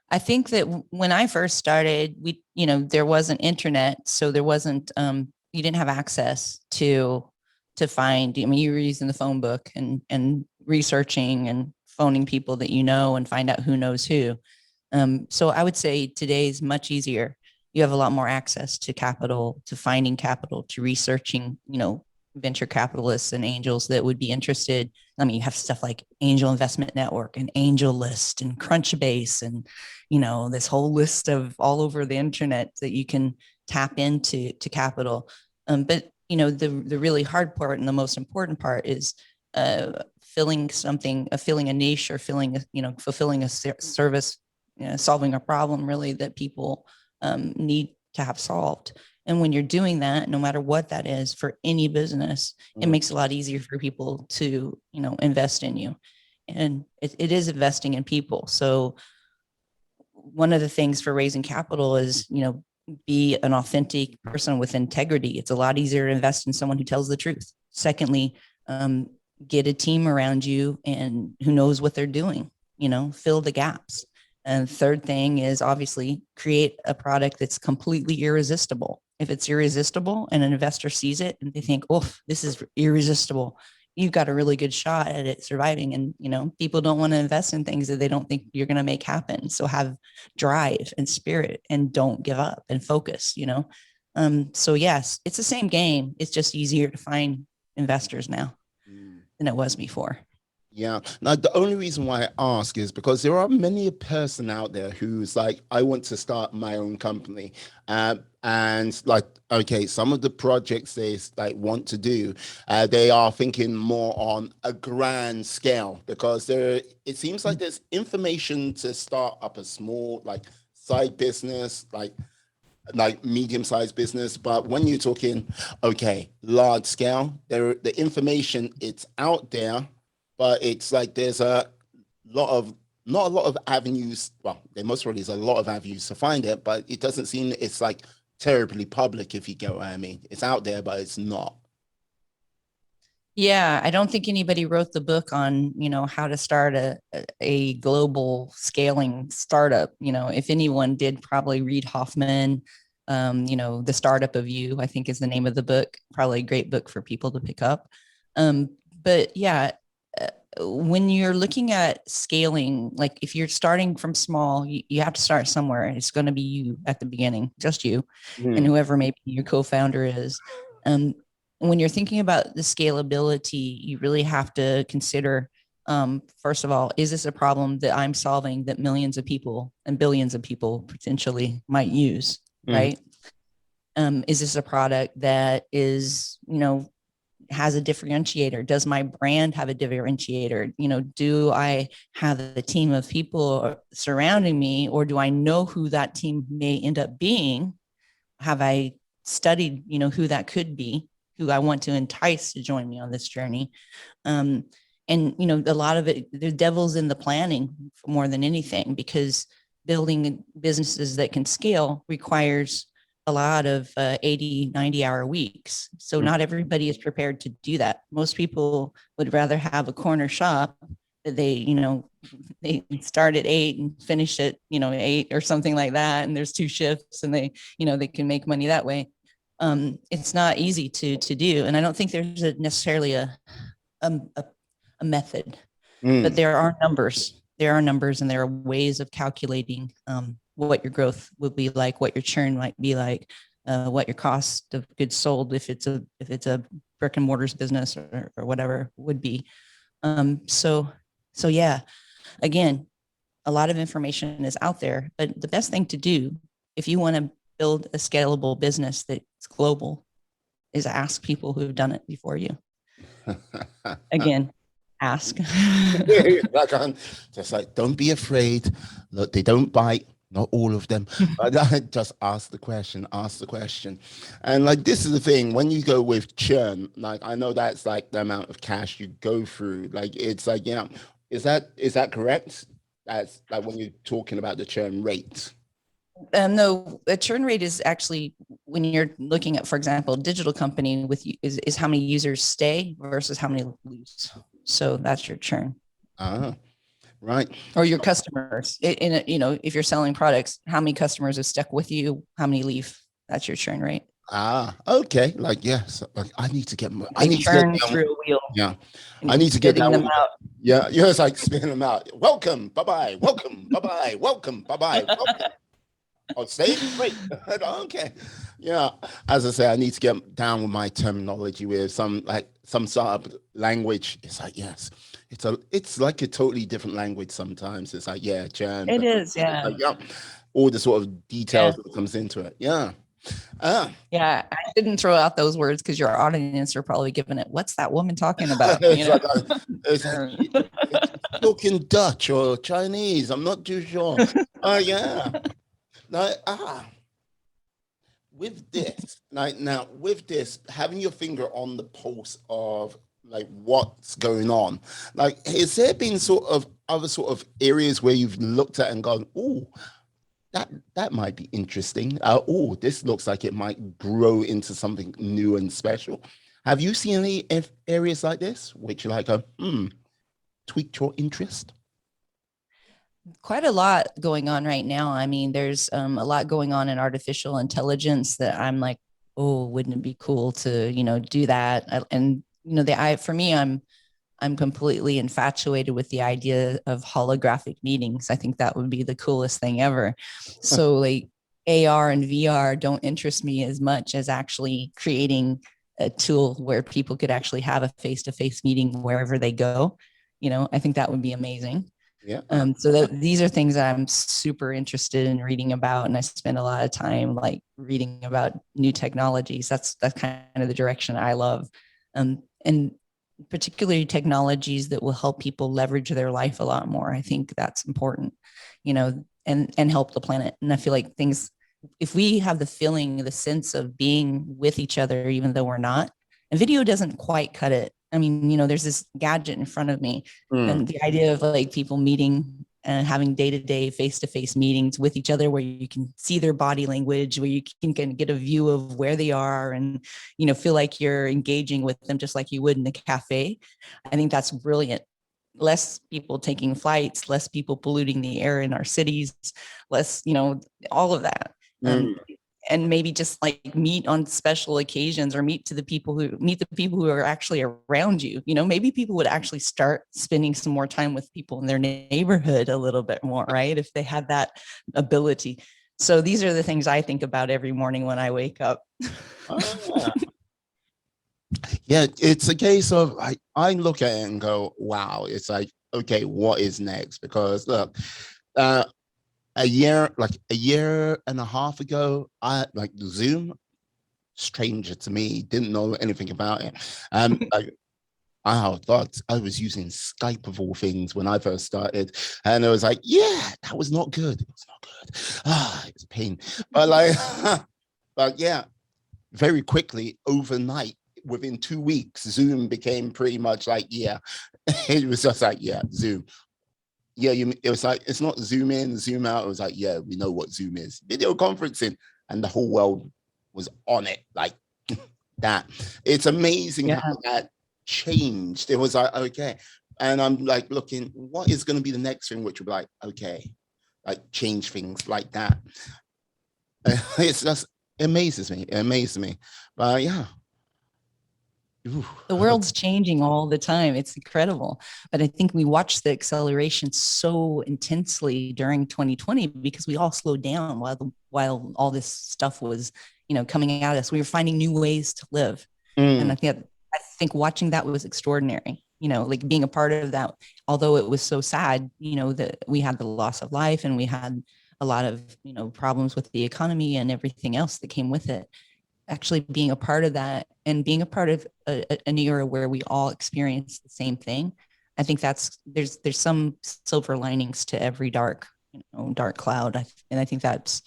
I think that when I first started, there wasn't internet, so there wasn't, you didn't have access to find. I mean, you were using the phone book and researching and phoning people that and find out who knows who. So I would say today's much easier. You have a lot more access to capital, to finding capital, to researching, venture capitalists and angels that would be interested. I mean, you have stuff like Angel Investment Network and Angel List and Crunchbase and, this whole list of all over the internet that you can tap into capital. But, the really hard part and the most important part is filling a niche, or fulfilling a service, solving a problem really that people need to have solved. And when you're doing that, no matter what that is for any business, it makes it a lot easier for people to, invest in you. And it is investing in people. So one of the things for raising capital is, be an authentic person with integrity. It's a lot easier to invest in someone who tells the truth. Secondly, get a team around you and who knows what they're doing, fill the gaps. And third thing is obviously create a product that's completely irresistible. If it's irresistible and an investor sees it and they think, oh, this is irresistible, you've got a really good shot at it surviving. And, people don't want to invest in things that they don't think you're going to make happen. So have drive and spirit and don't give up and focus, So yes, it's the same game. It's just easier to find investors now than it was before. Yeah. Now, the only reason why I ask is because there are many a person out there who's like, I want to start my own company. And like, okay, some of the projects they like want to do, they are thinking more on a grand scale, because it seems like there's information to start up a small, like, side business, like medium-sized business. But when you're talking, okay, large scale, the information, it's out there. But it's like there's not a lot of avenues. Well, there most probably is a lot of avenues to find it, but it doesn't seem it's like terribly public, if you get what I mean. It's out there, but it's not. Yeah, I don't think anybody wrote the book on, how to start a global scaling startup. If anyone did, probably Reid Hoffman. The Startup of You, I think, is the name of the book. Probably a great book for people to pick up. But yeah, when you're looking at scaling, like if you're starting from small, you have to start somewhere. It's going to be you at the beginning, just you, and whoever maybe your co-founder is. When you're thinking about the scalability, you really have to consider, first of all, is this a problem that I'm solving that millions of people and billions of people potentially might use, right? Is this a product that is, has a differentiator? Does my brand have a differentiator? Do I have a team of people surrounding me, or do I know who that team may end up being? Have I studied, who that could be, who I want to entice to join me on this journey? Um, and a lot of it, the devil's in the planning more than anything, because building businesses that can scale requires a lot of 80, 90-hour weeks. So not everybody is prepared to do that. Most people would rather have a corner shop that they start at 8 and finish at 8 or something like that, and there's 2 shifts, and they can make money that way. It's not easy to do, and I don't think there's necessarily a method, but there are numbers. There are numbers, and there are ways of calculating what your growth would be like, what your churn might be like, what your cost of goods sold, if it's a brick and mortars business or whatever would be. So yeah, again, a lot of information is out there, but the best thing to do if you want to build a scalable business that's global is ask people who've done it before you. Again, ask. Just like, don't be afraid. Look, they don't bite. Not all of them. Just ask the question. Ask the question. And like, this is the thing. When you go with churn, like, I know that's like the amount of cash you go through. Like, it's like, is that correct? That's like when you're talking about the churn rate. No, the churn rate is actually when you're looking at, for example, a digital company is how many users stay versus how many lose. So that's your churn. Right. Or your customers. If you're selling products, how many customers have stuck with you? How many leave? That's your churn rate. Okay. Like, yes, like I need to get more. I need to get through a wheel. Yeah. I need to get them out. Yeah. Yeah. It's like spinning them out. Welcome. Bye-bye. Welcome. Bye-bye. Welcome. Bye-bye. Welcome. Oh, stay? Great. Okay. Yeah. As I say, I need to get down with my terminology with some startup language. It's like, yes, it's like a totally different language sometimes. It's like, yeah, churn. It is, yeah. Like, yeah. All the sort of details that comes into it. Yeah. Yeah, I didn't throw out those words because your audience are probably giving it, what's that woman talking about? It's talking Dutch or Chinese. I'm not too sure. Yeah. With this, with this, having your finger on the pulse of like what's going on, like, has there been sort of other sort of areas where you've looked at and gone, oh, that might be interesting. Oh, this looks like it might grow into something new and special. Have you seen any areas like this which like tweaked your interest? Quite a lot going on right now. I mean, there's a lot going on in artificial intelligence that I'm like, oh, wouldn't it be cool to, do that? And, for me, I'm completely infatuated with the idea of holographic meetings. I think that would be the coolest thing ever. So like AR and VR don't interest me as much as actually creating a tool where people could actually have a face-to-face meeting wherever they go. I think that would be amazing. Yeah. So these are things that I'm super interested in reading about, and I spend a lot of time like reading about new technologies. That's kind of the direction I love, and particularly technologies that will help people leverage their life a lot more. I think that's important, and help the planet. And I feel like if we have the feeling, the sense of being with each other, even though we're not, and video doesn't quite cut it. I mean, there's this gadget in front of me, and the idea of like people meeting and having day-to-day face-to-face meetings with each other where you can see their body language, where you can get a view of where they are and, feel like you're engaging with them just like you would in a cafe. I think that's brilliant. Less people taking flights, less people polluting the air in our cities, less, all of that. And maybe just like meet on special occasions or meet the people who are actually around you. Maybe people would actually start spending some more time with people in their neighborhood a little bit more, right? If they had that ability. So these are the things I think about every morning when I wake up. Yeah, it's a case of I look at it and go, wow, it's like, okay, what is next? Because look, a year and a half ago, I like Zoom. stranger to me, didn't know anything about it. Oh God, I was using Skype of all things when I first started. And it was like, yeah, that was not good. It was not good. It was a pain. But like, but yeah, very quickly, overnight, within 2 weeks, Zoom became pretty much like, yeah, it was just like, yeah, Zoom. Yeah, it was like, it's not Zoom in, Zoom out. It was like, yeah, we know what Zoom is. Video conferencing. And the whole world was on it like that. It's amazing how that changed. It was like, okay. And I'm like looking, what is going to be the next thing, which will be like, okay, like change things like that. It's just, it amazes me. It amazes me. But yeah. Ooh. The world's changing all the time. It's incredible. But I think we watched the acceleration so intensely during 2020 because we all slowed down while all this stuff was, coming at us. We were finding new ways to live. And I think watching that was extraordinary. Like being a part of that, although it was so sad, that we had the loss of life and we had a lot of, problems with the economy and everything else that came with it. Actually being a part of that and being a part of an era where we all experience the same thing. I think there's some silver linings to every dark cloud. And I think that's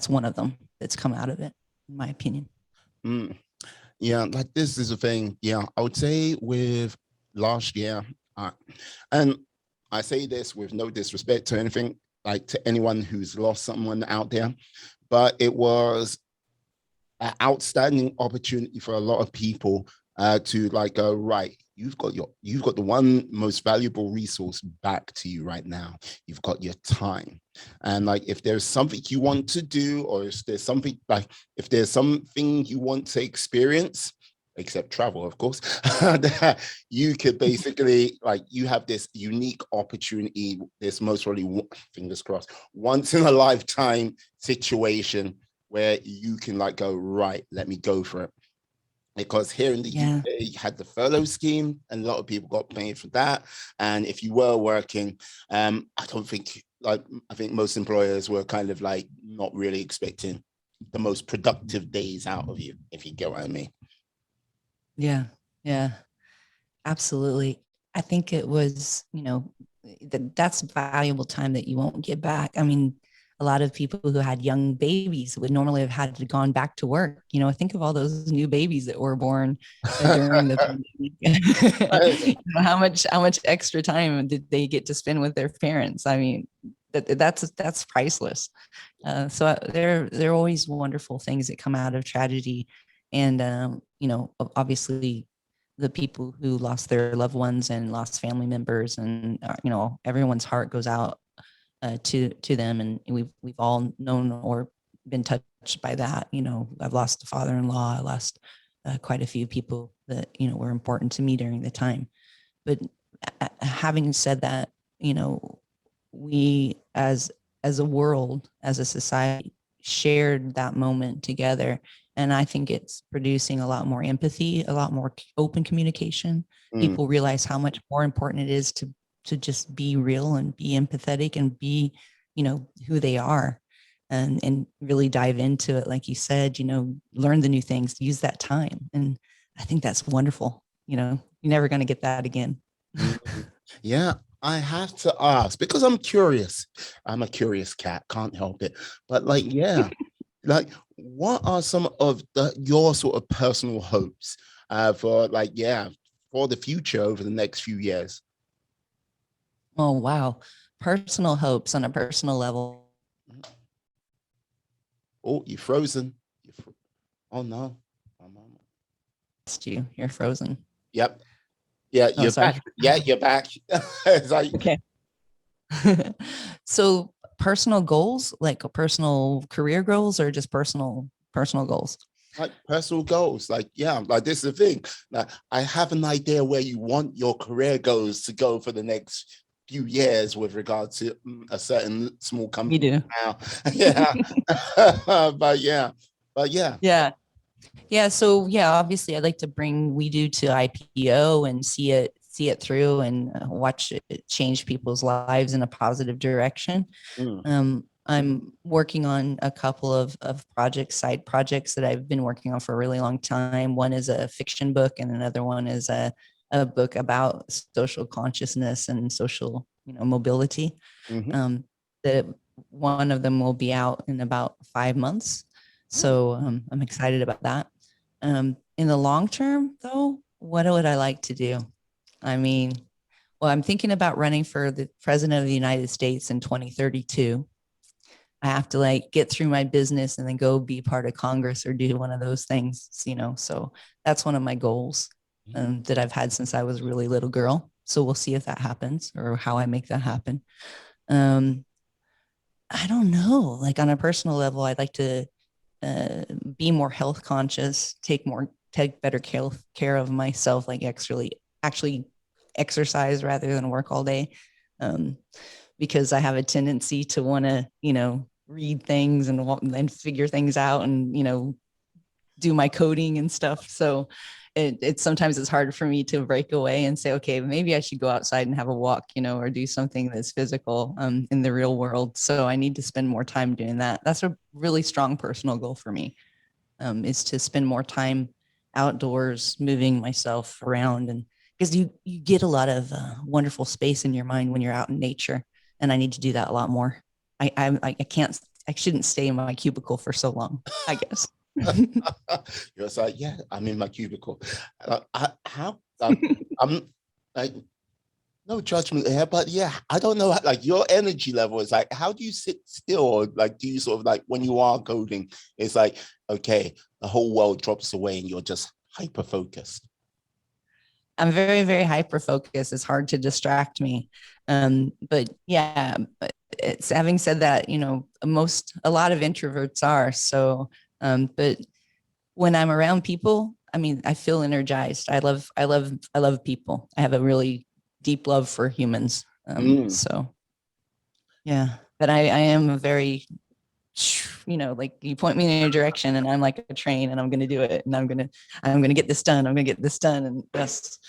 one of them that's come out of it, in my opinion. Yeah, like this is a thing. Yeah, I would say with last year, and I say this with no disrespect to anything, like to anyone who's lost someone out there, but it was an outstanding opportunity for a lot of people to like go, right, you've got the one most valuable resource back to you right now. You've got your time. And like if there's something you want to do, or if there's something you want to experience, except travel, of course, that you could basically, like, you have this unique opportunity, this most probably, fingers crossed, once in a lifetime situation where you can like go, right, let me go for it. Because here in the UK, you had the furlough scheme, and a lot of people got paid for that. And if you were working, I think most employers were kind of like not really expecting the most productive days out of you, if you get what I mean. Yeah, absolutely. I think it was, that's valuable time that you won't get back. I mean, a lot of people who had young babies would normally have had to gone back to work. Think of all those new babies that were born during the pandemic. How much extra time did they get to spend with their parents? I mean, that's priceless. So there are always wonderful things that come out of tragedy, and obviously the people who lost their loved ones and lost family members, and everyone's heart goes out to them, and we've all known or been touched by that. I've lost a father-in-law. I lost quite a few people that were important to me during the time. But having said that, we as a world, as a society, shared that moment together, and I think it's producing a lot more empathy, a lot more open communication. People realize how much more important it is to just be real and be empathetic and be, who they are, and really dive into it. Like you said, learn the new things, use that time. And I think that's wonderful. You're never going to get that again. Yeah, I have to ask because I'm curious. I'm a curious cat, can't help it. But like, yeah, like what are some of your sort of personal hopes for the future over the next few years? Oh, wow. Personal hopes on a personal level. Oh, you're frozen. Oh, no. You're frozen. Yep. Yeah, you're back. Yeah, you're back. It's like, okay. So personal goals, like personal career goals, or just personal goals? Like personal goals. Like, yeah, like this is the thing. Like, I have an idea where you want your career goals to go for the next few years with regard to a certain small company. You do. Now. Yeah. But yeah. So obviously I'd like to bring Wedo to IPO and see it through, and watch it change people's lives in a positive direction. I'm working on a couple of projects, side projects that I've been working on for a really long time. One is a fiction book, and another one is a book about social consciousness and social, mobility. Mm-hmm. That one of them will be out in about 5 months. So I'm excited about that. In the long term, though, what would I like to do? I mean, well, I'm thinking about running for the president of the United States in 2032. I have to like get through my business and then go be part of Congress or do one of those things, So that's one of my goals that I've had since I was a really little girl. So we'll see if that happens or how I make that happen. Um, I don't know. Like on a personal level, I'd like to be more health conscious, take better care of myself, like actually exercise rather than work all day. Um, because I have a tendency to want to, read things and figure things out and, do my coding and stuff. So it sometimes it's hard for me to break away and say, okay, maybe I should go outside and have a walk, or do something that's physical in the real world. So I need to spend more time doing that. That's a really strong personal goal for me, is to spend more time outdoors, moving myself around. And because you get a lot of wonderful space in your mind when you're out in nature. And I need to do that a lot more. I shouldn't stay in my cubicle for so long, I guess. You're like, yeah, I'm in my cubicle. I'm like, no judgment here, but yeah, I don't know. Like your energy level is like, how do you sit still? Or like, do you sort of like when you are coding, it's like, okay, the whole world drops away and you're just hyper focused. I'm very, very hyper focused. It's hard to distract me. But yeah, it's having said that, a lot of introverts are. So, but when I'm around people, I mean, I feel energized. I love people. I have a really deep love for humans. So yeah, but I am a very, like you point me in a direction and I'm like a train and I'm going to do it and I'm going to get this done. I'm going to get this done. And that's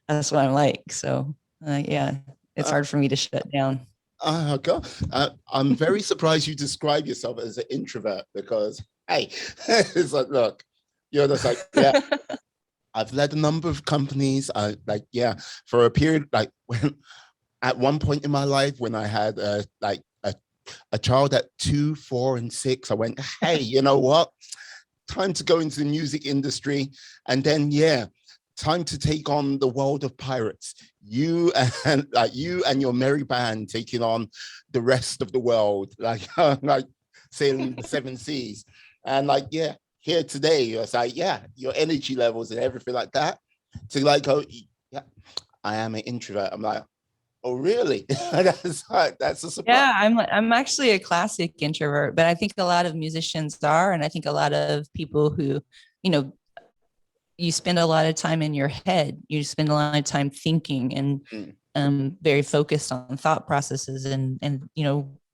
what I'm like. So yeah, it's hard for me to shut down. God. I'm very surprised you describe yourself as an introvert because, hey, it's like, look, you're just like, yeah, I've led a number of companies. I like, yeah, for a period, like when at one point in my life when I had like a child at 2, 4, and 6, I went, hey, you know what? Time to go into the music industry. And then, yeah, time to take on the world of pirates. You and your merry band taking on the rest of the world, like like sailing the seven seas. And like, yeah, here today, it's like, yeah, your energy levels and everything like that. To like go, yeah, I am an introvert. I'm like, oh, really? That's a surprise. Yeah, I'm actually a classic introvert, but I think a lot of musicians are, and I think a lot of people who, you know, you spend a lot of time in your head. You spend a lot of time thinking and very focused on thought processes and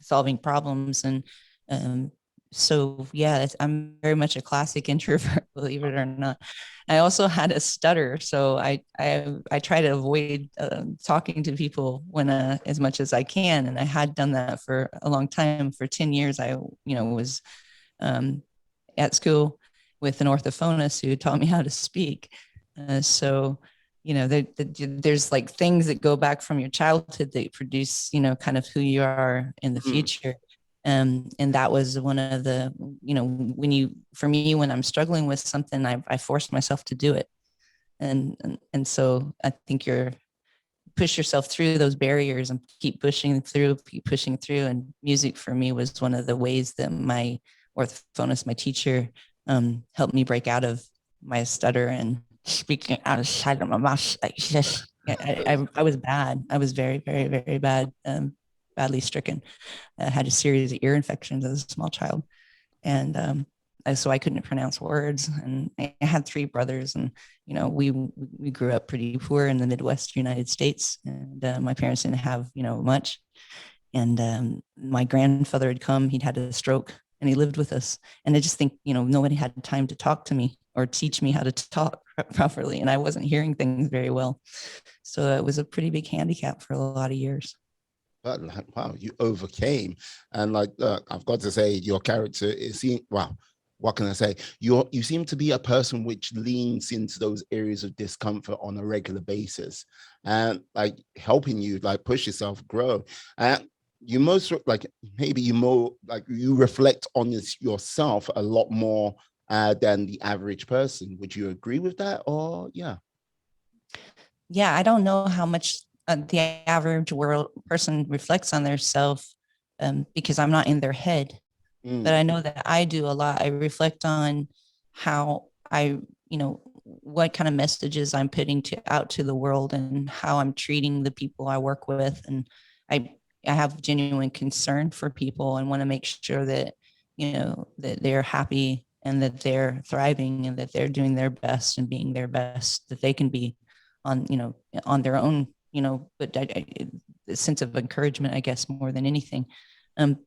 solving problems. And um, so yeah, I'm very much a classic introvert, believe it or not. I also had a stutter, so I try to avoid talking to people when as much as I can, and I had done that for a long time. For 10 years, I was um, at school with an orthophonist who taught me how to speak. So, there's like things that go back from your childhood that produce, kind of who you are in the future. And that was one of the, for me, when I'm struggling with something, I force myself to do it. And so I think you're push yourself through those barriers and keep pushing through. And music for me was one of the ways that my orthophonist, my teacher, helped me break out of my stutter and speaking outside of my mouth like this. I was bad. I was very, very, very bad, badly stricken. I had a series of ear infections as a small child. And so I couldn't pronounce words. And I had 3 brothers, and we grew up pretty poor in the Midwest United States, and my parents didn't have much. And my grandfather had come; he'd had a stroke, and he lived with us. And I just think nobody had time to talk to me or teach me how to talk properly, and I wasn't hearing things very well. So it was a pretty big handicap for a lot of years. But like, wow, you overcame, and like, I've got to say, your character is wow. What can I say? You seem to be a person which leans into those areas of discomfort on a regular basis, and like helping you like push yourself, grow. And you most like maybe you more like you reflect on yourself a lot more than the average person. Would you agree with that? Or yeah. Yeah, I don't know how much the average world person reflects on their self, because I'm not in their head. But Mm, I know that I do a lot. I reflect on how I, what kind of messages I'm putting out to the world, and how I'm treating the people I work with. And I, I have genuine concern for people and want to make sure that, that they're happy and that they're thriving and that they're doing their best and being their best that they can be on, on their own, but a sense of encouragement, I guess, more than anything. Um,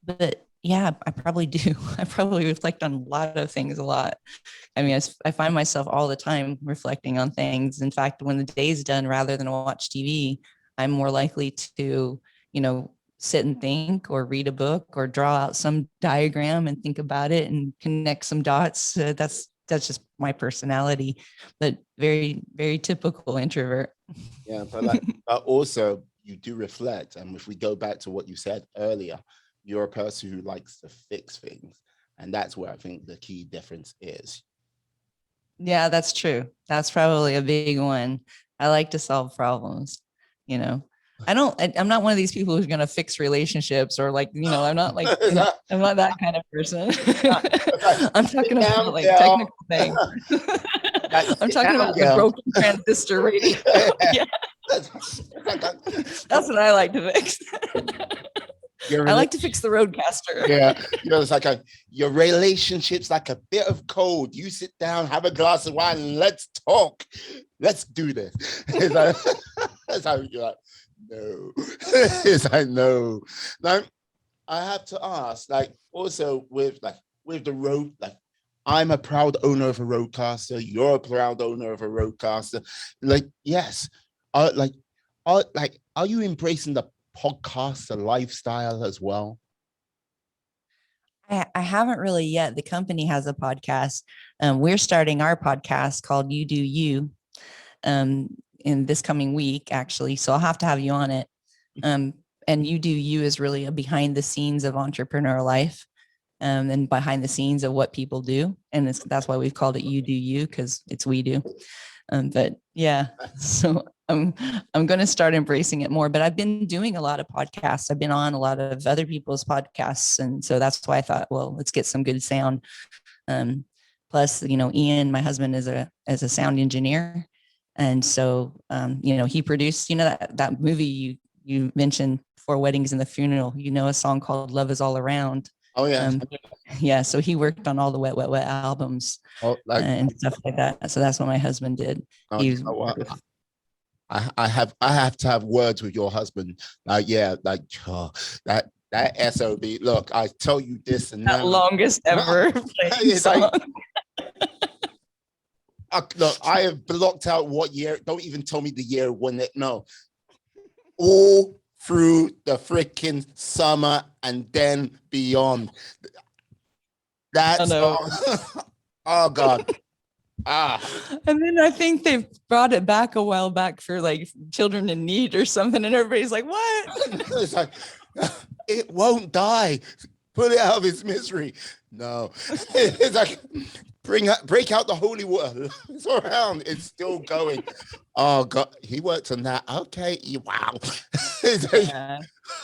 but yeah, I probably do. I probably reflect on a lot of things a lot. I mean, I find myself all the time reflecting on things. In fact, when the day's done, rather than watch TV, I'm more likely to, sit and think or read a book or draw out some diagram and think about it and connect some dots. That's just my personality, but very, very typical introvert. yeah, but like, but also you do reflect, and if we go back to what you said earlier, you're a person who likes to fix things, and that's where I think the key difference is. Yeah, that's true. That's probably a big one. I like to solve problems, you know. I'm not one of these people who's going to fix relationships or like, I'm not like, I'm not that kind of person. I'm talking about like Girl. technical things. Like, I'm sit talking down, about the girl. broken transistor radio. Yeah, that's what I like to fix. You're I in like it. to fix the roadcaster. Yeah, it's like your relationship's like a bit of cold. You sit down, have a glass of wine, and let's talk. Let's do this. It's like, that's how you're like, no. It's like, no. Now, I have to ask, like, also with the road, like, I'm a proud owner of a roadcaster. You're a proud owner of a roadcaster. Like, yes, like, are you embracing the podcaster lifestyle as well? I haven't really yet. The company has a podcast. We're starting our podcast called You Do You, in this coming week, actually. So I'll have to have you on it. Um, and You Do You is really a behind the scenes of entrepreneur life, and behind the scenes of what people do. And that's why we've called it You Do You, because it's we do. But yeah, so I'm going to start embracing it more. But I've been doing a lot of podcasts. I've been on a lot of other people's podcasts, and so that's why I thought, well, let's get some good sound. Um, Plus, Ian, my husband, is a sound engineer, and so he produced that movie you mentioned, Four Weddings and the Funeral. A song called Love Is All Around. Oh yeah. Yeah, so he worked on all the Wet Wet Wet albums Oh, like, and stuff like that. So that's what my husband did. oh, you He know what? I have to have words with your husband. Like, yeah, like, oh, that SOB. Look, I tell you this and that now. longest ever played song. Like, look, I have blocked out what year. Don't even tell me the year when it. No, all through the freaking summer and then beyond. That's oh God. And then I think they've brought it back a while back for like children in need or something, and everybody's like, "What?" It's like, it won't die. Put it out of its misery. No, it's like break out the holy water. It's around. It's still going. Oh God, he worked on that. Okay, wow. Yeah.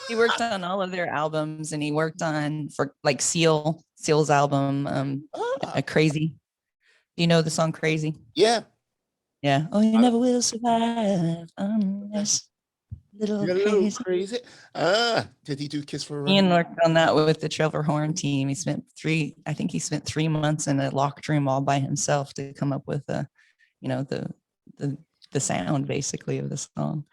He worked on all of their albums, and he worked on for like Seal's album, a Crazy. Do you know the song Crazy? Yeah. Yeah. Oh, you never will survive unless little You're a little crazy. crazy. Did he do Kiss for a Ian Run? worked on that with the Trevor Horn team. I think he spent 3 months in a locked room all by himself to come up with the the sound basically of the song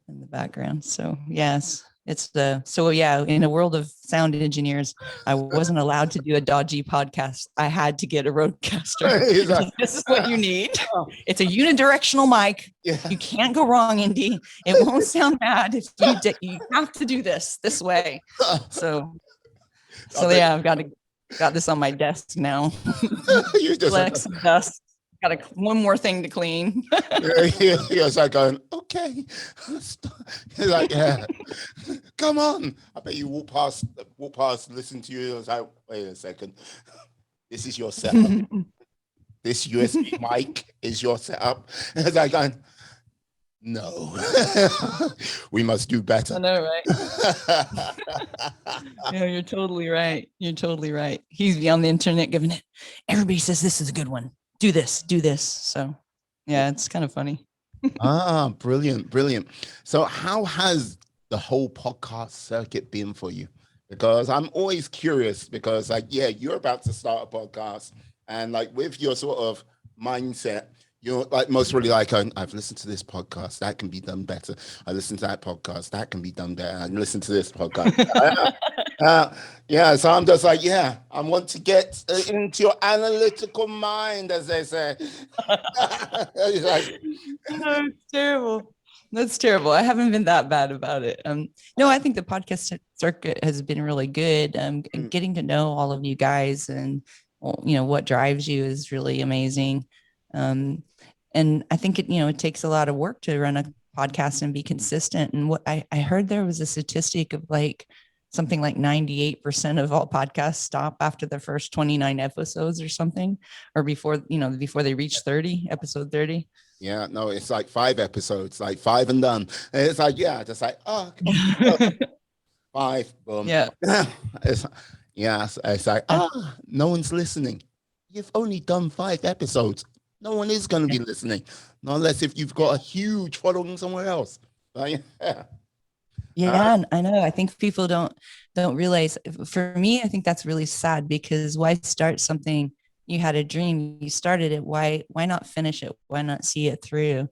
in the background. So yes, It's the so yeah, in a world of sound engineers, I wasn't allowed to do a dodgy podcast. I had to get a roadcaster. Like, This is what you need. It's a unidirectional mic. yeah. You can't go wrong, Indy. It won't sound bad if you have to do this way. So yeah, I've got this on my desk now. You just Flex dust. Got one more thing to clean. It's like going, okay. Like, yeah, come on. I bet you walk past, listen to you. It's like, wait a second. This is your setup. This USB mic is your setup. It's like going, no, we must do better. I know, right? Yeah, you're totally right. You're totally right. He's on the internet giving it. Everybody says this is a good one. Do this. So yeah, it's kind of funny. Brilliant. So how has the whole podcast circuit been for you? Because I'm always curious, because like, yeah, you're about to start a podcast, and like with your sort of mindset, you're like most really like, I've listened to this podcast, that can be done better. I listened to that podcast, that can be done better. I listen to this podcast. Yeah, so I'm just like, yeah, I want to get into your analytical mind, as they say. Like, no, it's terrible. That's terrible. I haven't been that bad about it. No, I think the podcast circuit has been really good. Getting to know all of you guys, and what drives you is really amazing. And I think it takes a lot of work to run a podcast and be consistent. And what I heard, there was a statistic of like something like 98% of all podcasts stop after the first 29 episodes or something, or before they reach episode 30. Yeah, no, it's like 5 episodes, like 5 and done. And it's like, yeah, just like, 5, boom. Yeah. It's like, no one's listening. You've only done 5 episodes. No one is going to be listening, not unless if you've got a huge following somewhere else. Yeah, I know. I think people don't realize. For me, I think that's really sad, because why start something? You had a dream, you started it. Why not finish it? Why not see it through?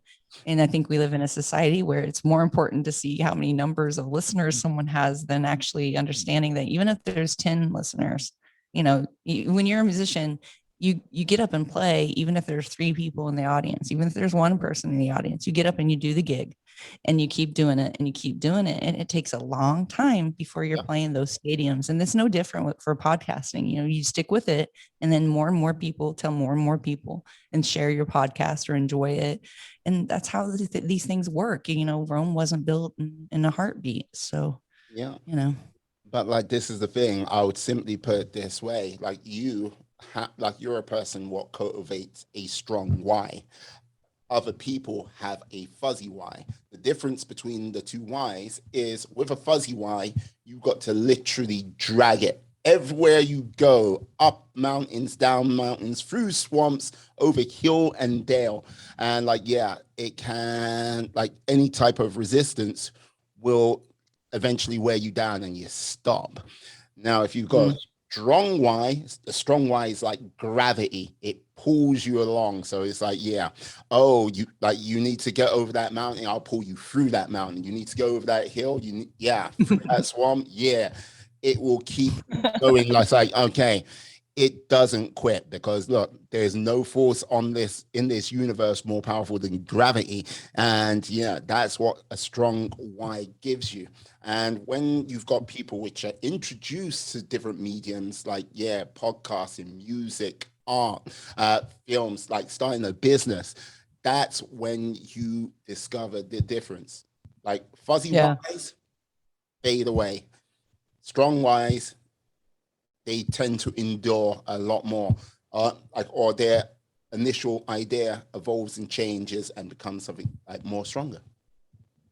And I think we live in a society where it's more important to see how many numbers of listeners someone has than actually understanding that even if there's 10 listeners, when you're a musician, you get up and play, even if there's 3 people in the audience, even if there's 1 person in the audience, you get up and you do the gig, and you keep doing it and you keep doing it. And it takes a long time before you're playing those stadiums. And it's no different for podcasting. You stick with it, and then more and more people tell more and more people and share your podcast or enjoy it. And that's how these things work. Rome wasn't built in a heartbeat. So, yeah, but like, this is the thing. I would simply put it this way. Like you're a person what cultivates a strong why. Other people have a fuzzy why. The difference between the 2 whys is, with a fuzzy why, you've got to literally drag it everywhere you go, up mountains, down mountains, through swamps, over hill and dale. And like, yeah, it can, like, any type of resistance will eventually wear you down and you stop. Now, if you've got a strong why, the strong why is like gravity. It pulls you along. So it's like, yeah, you need to get over that mountain. I'll pull you through that mountain. You need to go over that hill. Through that swamp. Yeah, it will keep going. Like, okay, it doesn't quit, because look, there's no force in this universe more powerful than gravity. And yeah, that's what a strong why gives you. And when you've got people which are introduced to different mediums, like, yeah, podcasting, music, art, films, like starting a business, that's when you discover the difference. Like fuzzy whys fade away. Strong whys, they tend to endure a lot more, or their initial idea evolves and changes and becomes something like more stronger.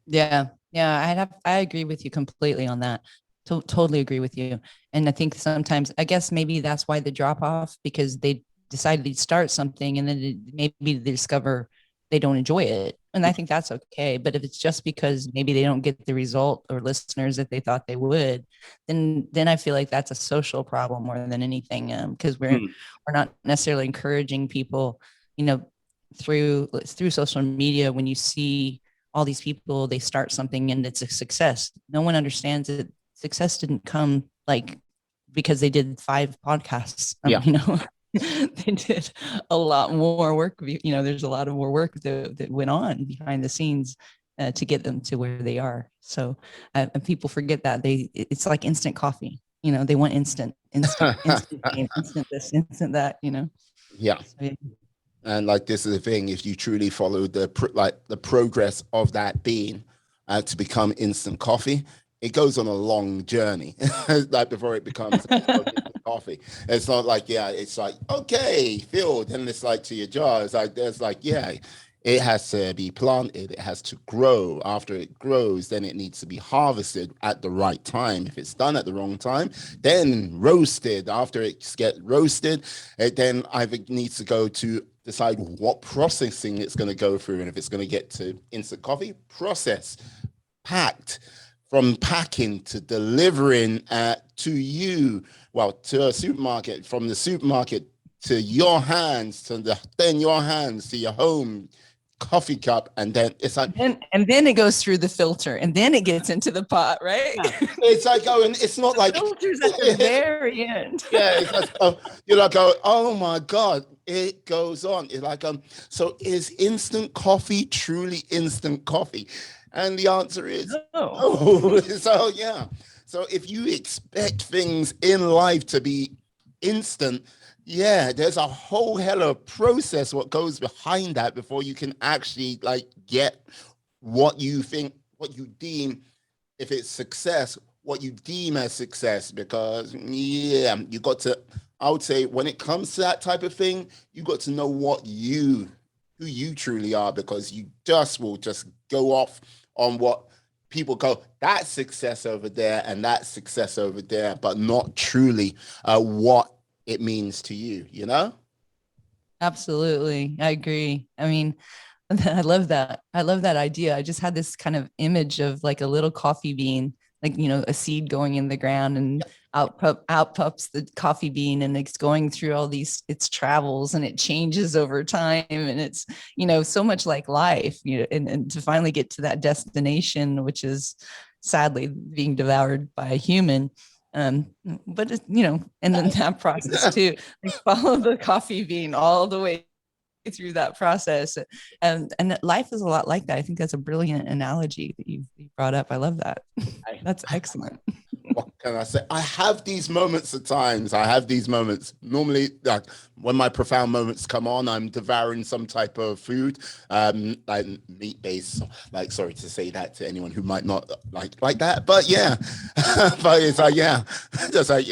Yeah, I agree with you completely on that. Totally agree with you. And I think sometimes, I guess maybe that's why the drop off, because they decided to start something and then maybe they discover they don't enjoy it. And I think that's okay. But if it's just because maybe they don't get the result or listeners that they thought they would, then I feel like that's a social problem more than anything. Because we're not necessarily encouraging people, through social media. When you see all these people, they start something and it's a success. No one understands that success didn't come like because they did 5 podcasts. Yeah. They did a lot more work. There's a lot of more work that went on behind the scenes to get them to where they are. So and people forget that it's like instant coffee. They want instant gain, instant this, instant that. Yeah. So, yeah. And like, this is the thing, if you truly follow the progress of that bean to become instant coffee, it goes on a long journey, like before it becomes instant coffee. It's not like, it's like, okay, filled, and it's like to your jar. It's like, there's like, it has to be planted, it has to grow. After it grows, then it needs to be harvested at the right time. If it's done at the wrong time, then roasted. After it gets roasted, it then either needs to go to decide what processing it's going to go through. And if it's going to get to instant coffee, process, packed, from packing to delivering to you, to a supermarket, from the supermarket to your hands, then your hands to your home coffee cup, and then it's like, and then it goes through the filter, and then it gets into the pot, right? Yeah. It's like, and it's not like filters at the very end. It's like, you're like, oh my God, it goes on. It's like, so is instant coffee truly instant coffee? And the answer is no. So so if you expect things in life to be instant, there's a whole hell of a process what goes behind that before you can actually like get what you think, what you deem, if it's success, what you deem as success. Because you got to, I would say, when it comes to that type of thing, you got to know who you truly are, because you will just go off on what people go, that's success over there and that's success over there, but not truly what it means to you, Absolutely. I agree. I mean, I love that. I love that idea. I just had this kind of image of like a little coffee bean, like, a seed going in the ground, and out pups the coffee bean, and it's going through all its travels, and it changes over time. And it's, so much like life, and to finally get to that destination, which is sadly being devoured by a human. But and then that process too, like follow the coffee bean all the way through that process. And life is a lot like that. I think that's a brilliant analogy that you brought up. I love that. That's excellent. What can I say? I have these moments at times. I have these moments. Normally, like when my profound moments come on, I'm devouring some type of food, like meat-based. Like, sorry to say that to anyone who might not like that, but but it's like, just like,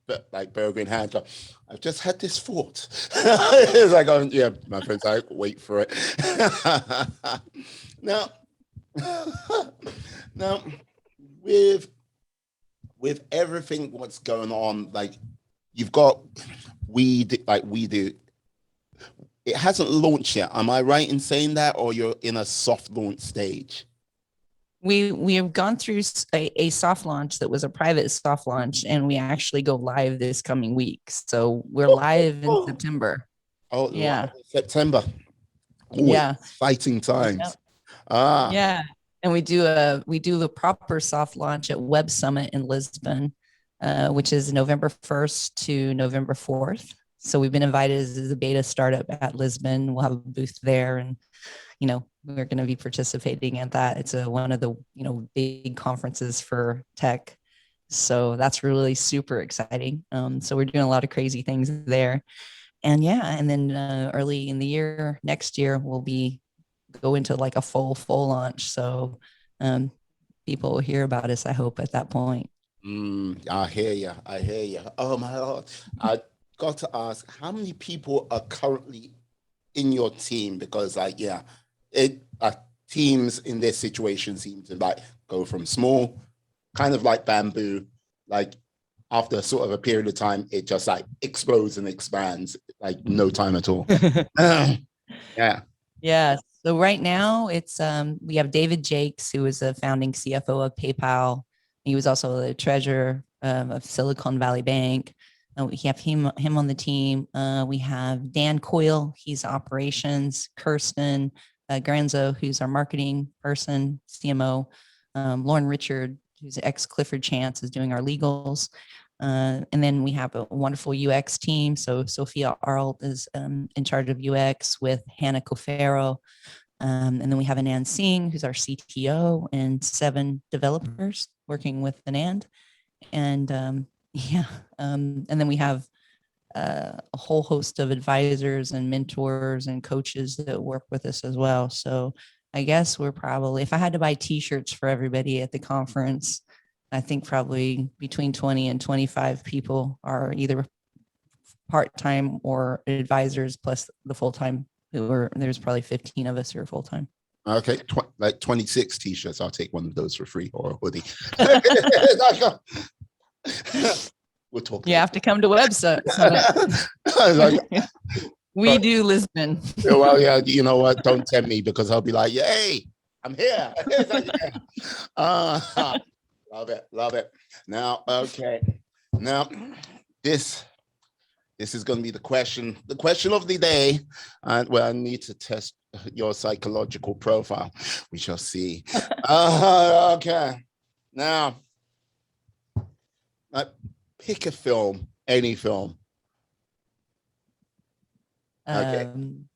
but like burger in hand. Like, I've just had this thought. It's like, my friend's like, wait for it. Now, now, with everything what's going on, like you've got Wedo. It hasn't launched yet. Am I right in saying that, or you're in a soft launch stage? We have gone through a soft launch that was a private soft launch, and we actually go live this coming week. So we're live in September. Oh, yeah, September. Exciting times. Yeah. And we do a proper soft launch at Web Summit in Lisbon, which is November 1st to November 4th. So we've been invited as a beta startup at Lisbon. We'll have a booth there, and we're going to be participating at that. It's one of the big conferences for tech, so that's really super exciting. So we're doing a lot of crazy things there, and then early in the year, next year, we'll go into like a full launch. So people will hear about us, I hope, at that point. I hear you. Oh my God. I got to ask, how many people are currently in your team? Because teams in this situation seem to like go from small, kind of like bamboo, like after sort of a period of time, it just like explodes and expands, like no time at all. Yeah. So right now it's we have David Jakes, who is a founding CFO of PayPal. He was also the treasurer of Silicon Valley Bank. We have him on the team. We have Dan Coyle, he's operations. Kirsten, Granzo, who's our marketing person, CMO. Lauren Richard, who's ex Clifford Chance, is doing our legals. And then we have a wonderful UX team. So Sophia Arlt is in charge of UX with Hannah Cofero. And then we have Anand Singh, who's our CTO, and 7 developers working with Anand. And and then we have a whole host of advisors and mentors and coaches that work with us as well. So I guess we're probably, if I had to buy t-shirts for everybody at the conference, I think probably between 20 and 25 people are either part-time or advisors plus the full-time, there's probably 15 of us who are full-time. Okay, like 26 t-shirts. I'll take one of those for free, or a hoodie. We'll talk. You have to come to website. We do Lisbon. Well, yeah, you know what? Don't tempt me, because I'll be like, yay, I'm here. Love it. Now, okay. Now, this is going to be the question of the day. Well, I need to test your psychological profile. We shall see. Okay. Now, pick a film, any film. Okay.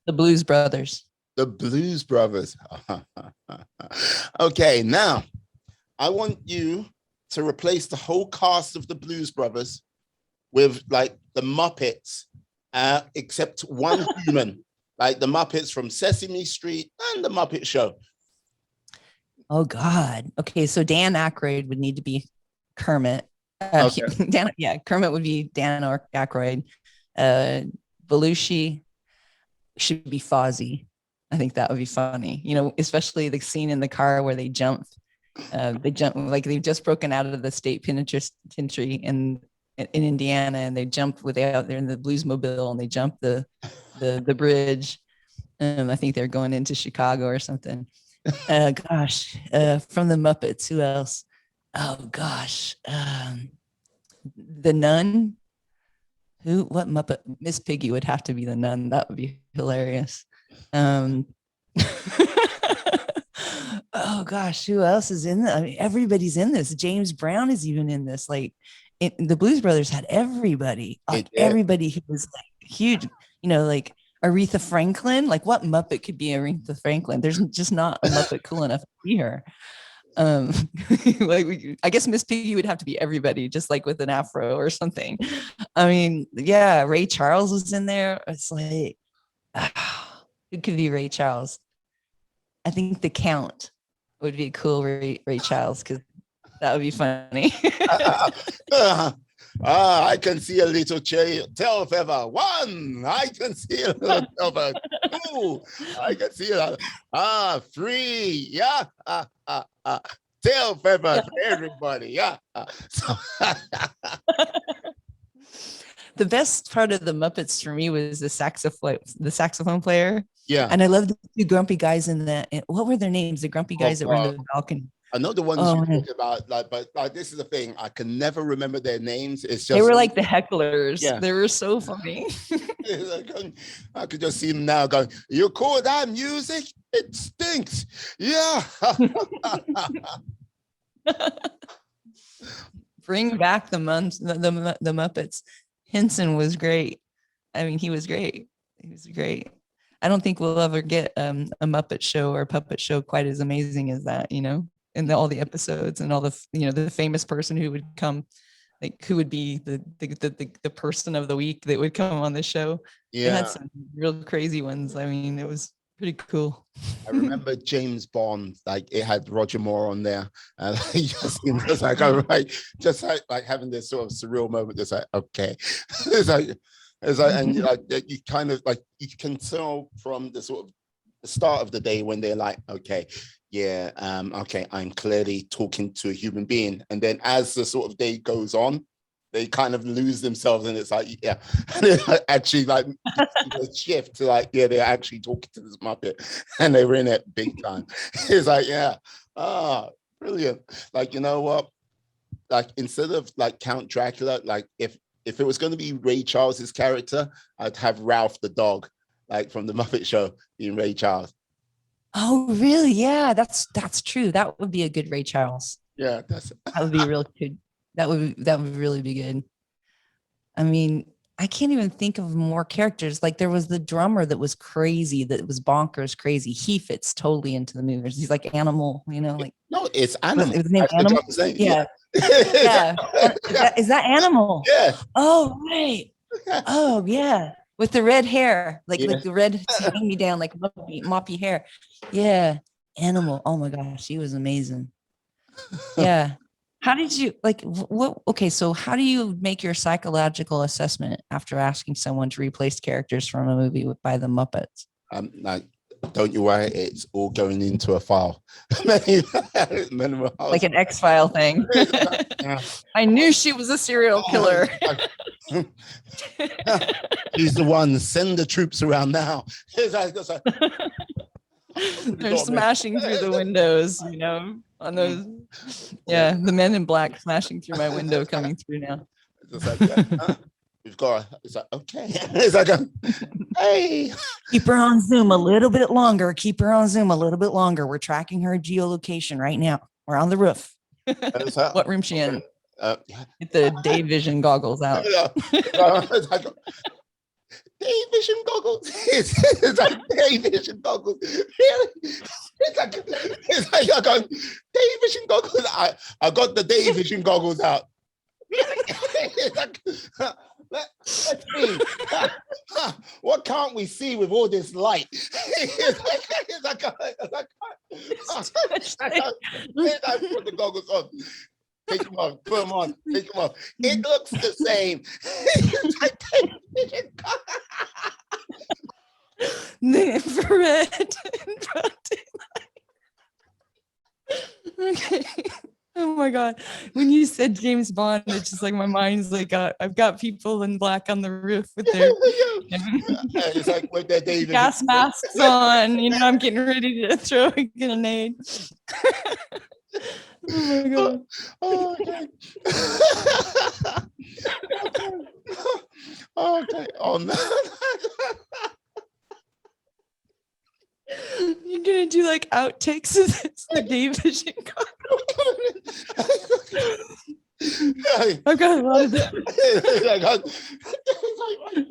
The Blues Brothers. The Blues Brothers. Okay, now I want you to replace the whole cast of the Blues Brothers with like the Muppets, except one human, like the Muppets from Sesame Street and the Muppet Show. Oh God. Okay, so Dan Aykroyd would need to be Kermit. Okay. Kermit would be Dan Aykroyd. Belushi should be Fozzie. I think that would be funny. You know, especially the scene in the car where they jump. They jump like they've just broken out of the state penitentiary in Indiana, and they jump out there in the Bluesmobile, and they jump the bridge. I think they're going into Chicago or something. From the Muppets, who else? Oh gosh, the Nun. What Muppet? Miss Piggy would have to be the Nun. That would be hilarious. Oh gosh, who else is in this? I mean, everybody's in this. James Brown is even in this. Like, the Blues Brothers had everybody. Everybody who was like huge. You know, like Aretha Franklin. Like, what Muppet could be Aretha Franklin? There's just not a Muppet cool enough to be her. I guess Miss Piggy would have to be everybody, just like with an afro or something. I mean, yeah, Ray Charles was in there. It's like, who could be Ray Charles? I think the Count would be a cool Ray Charles, because that would be funny. I can see a little tail feather. 1. I can see a little tail feather. 2. I can see a 3. Yeah. Tail feather for everybody. Yeah. The best part of the Muppets for me was the saxophone player. Yeah. And I love the 2 grumpy guys in that. What were their names? The grumpy guys that were in the balcony. I know the ones you talk about, but this is the thing. I can never remember their names. It's just they were like the hecklers. Yeah. They were so funny. I could just see them now going, "You call that music? It stinks." Yeah. Bring back the Muppets. Henson was great. I mean, he was great. He was great. I don't think we'll ever get a Muppet show or a puppet show quite as amazing as that, you know, and all the episodes and all the, you know, the famous person who would come, like who would be the person of the week that would come on the show. Yeah. They had some real crazy ones. I mean, it was pretty cool. I remember James Bond, like it had Roger Moore on there, and just like, all right, just like having this sort of surreal moment, just like, okay. It's like, and like you kind of like, you can tell from the sort of the start of the day when they're like, okay, yeah, okay, I'm clearly talking to a human being, and then as the sort of day goes on, they kind of lose themselves, and it's like, yeah, actually like a shift to like, yeah, they're actually talking to this Muppet, and they were in it big time. It's like, yeah, brilliant. Like, you know what? Like, instead of like Count Dracula, like if it was going to be Ray Charles's character, I'd have Ralph the dog, like from the Muppet Show, being Ray Charles. Oh, really? Yeah, that's true. That would be a good Ray Charles. Yeah, that's That would be real good. That would really be good. I mean, I can't even think of more characters. Like there was the drummer that was crazy, that was bonkers crazy. He fits totally into the movies. He's like Animal, like no, it's was animal. it was named That's the Animal? drummer's name. Yeah. Yeah. Yeah. Is that Animal? Yeah. Oh, right. Oh, yeah. With the red hair, Yeah. like the red hang me down, like moppy hair. Yeah. Animal. Oh my gosh, she was amazing. Yeah. How did you like what? Okay, so how do you make your psychological assessment after asking someone to replace characters from a movie by the Muppets? Like, don't you worry, it's all going into a file. Like an X-File thing. I knew she was a serial killer. He's the one. Send the troops around now. They're smashing through the windows, on those. Yeah, the men in black smashing through my window coming through now. It's like, we've got. It's like, okay. It's like, hey. Keep her on Zoom a little bit longer. Keep her on Zoom a little bit longer. We're tracking her geolocation right now. We're on the roof. What room she in? Get the day vision goggles out. It's like, day vision goggles. It's like day vision goggles. Really? It's like I got day vision goggles. I got the day vision goggles out. It's like, let's see. What can't we see with all this light? It's like I put the goggles on. Take them off, put them on, take them off. It looks the same. The infrared. Okay. Oh my God. When you said James Bond, it's just like my mind's like, I've got people in black on the roof with their it's like with their David gas masks on. I'm getting ready to throw a grenade. Oh my God. Oh, okay. Okay. Oh no. You're gonna do like outtakes of this, the day vision. I've got a lot of them.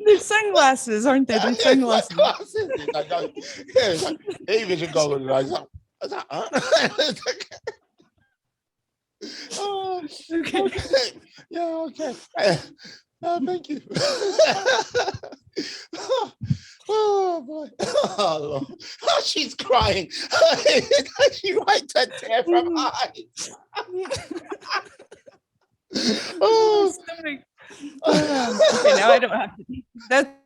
They're sunglasses, aren't they? They're sunglasses. Day vision goggles. Oh, okay. Yeah, okay. Thank you. Oh boy. Oh, she's crying. She wiped her tear from her eyes. Oh. Okay, now I don't have to.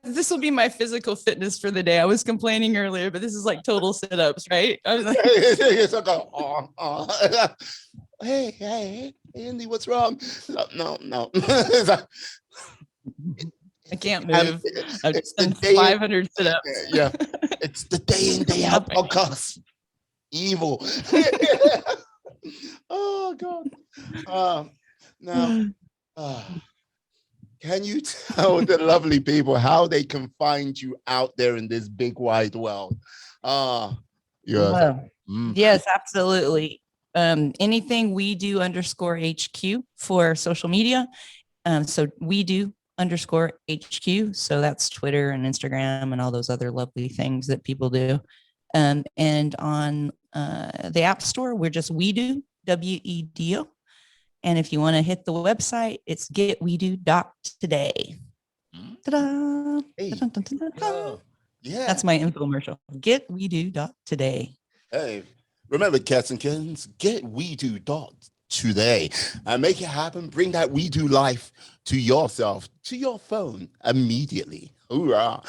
This will be my physical fitness for the day. I was complaining earlier, but this is like total sit-ups, right? I was like, it's like hey, Andy, what's wrong? No. I can't move. I've just done 500 sit-ups. Yeah, it's the day in, day out podcast. Evil. Oh God. Now, can you tell the lovely people how they can find you out there in this big wide world? Yes, absolutely. Anything we do _HQ for social media. So we do _HQ. So that's Twitter and Instagram and all those other lovely things that people do. And on the App Store, we're just Wedo, WEDO. And if you want to hit the website, it's getwedo.today. Ta-da! Hey. Yeah. That's my infomercial. Getwedo.today. Hey, remember, cats and kittens, getwedo.today and make it happen. Bring that Wedo life to yourself, to your phone immediately. Hoorah.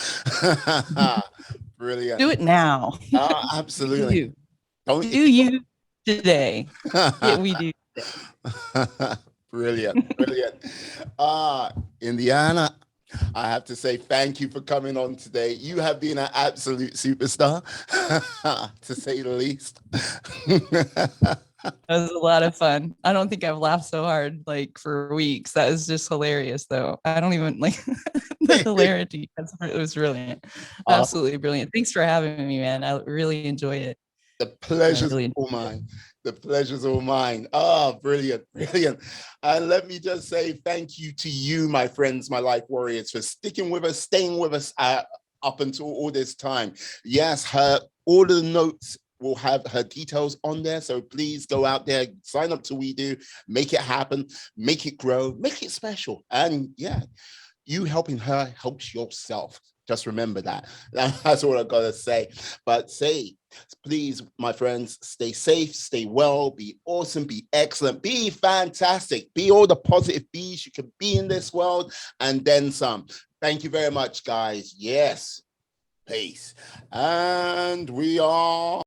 Brilliant. Do it now. Absolutely. Do you today. Get Wedo. Brilliant. Indiana, I have to say thank you for coming on today. You have been an absolute superstar, to say the least. That was a lot of fun. I don't think I've laughed so hard like for weeks. That was just hilarious, though. I don't even like the hilarity. It was brilliant. Absolutely brilliant. Thanks for having me, man. I really enjoyed it. The I pleasure's really all mine. The pleasure's all mine. Oh, brilliant, brilliant. And let me just say thank you to you, my friends, my life warriors, for sticking with us, staying with us up until all this time. Yes, all of the notes will have her details on there. So please go out there, sign up to Wedo, make it happen, make it grow, make it special. And yeah, you helping her helps yourself. Just remember that. That's what I gotta say. But say, please, my friends, stay safe, stay well, be awesome, be excellent, be fantastic, be all the positive bees you can be in this world, and then some. Thank you very much, guys. Yes. Peace. And we are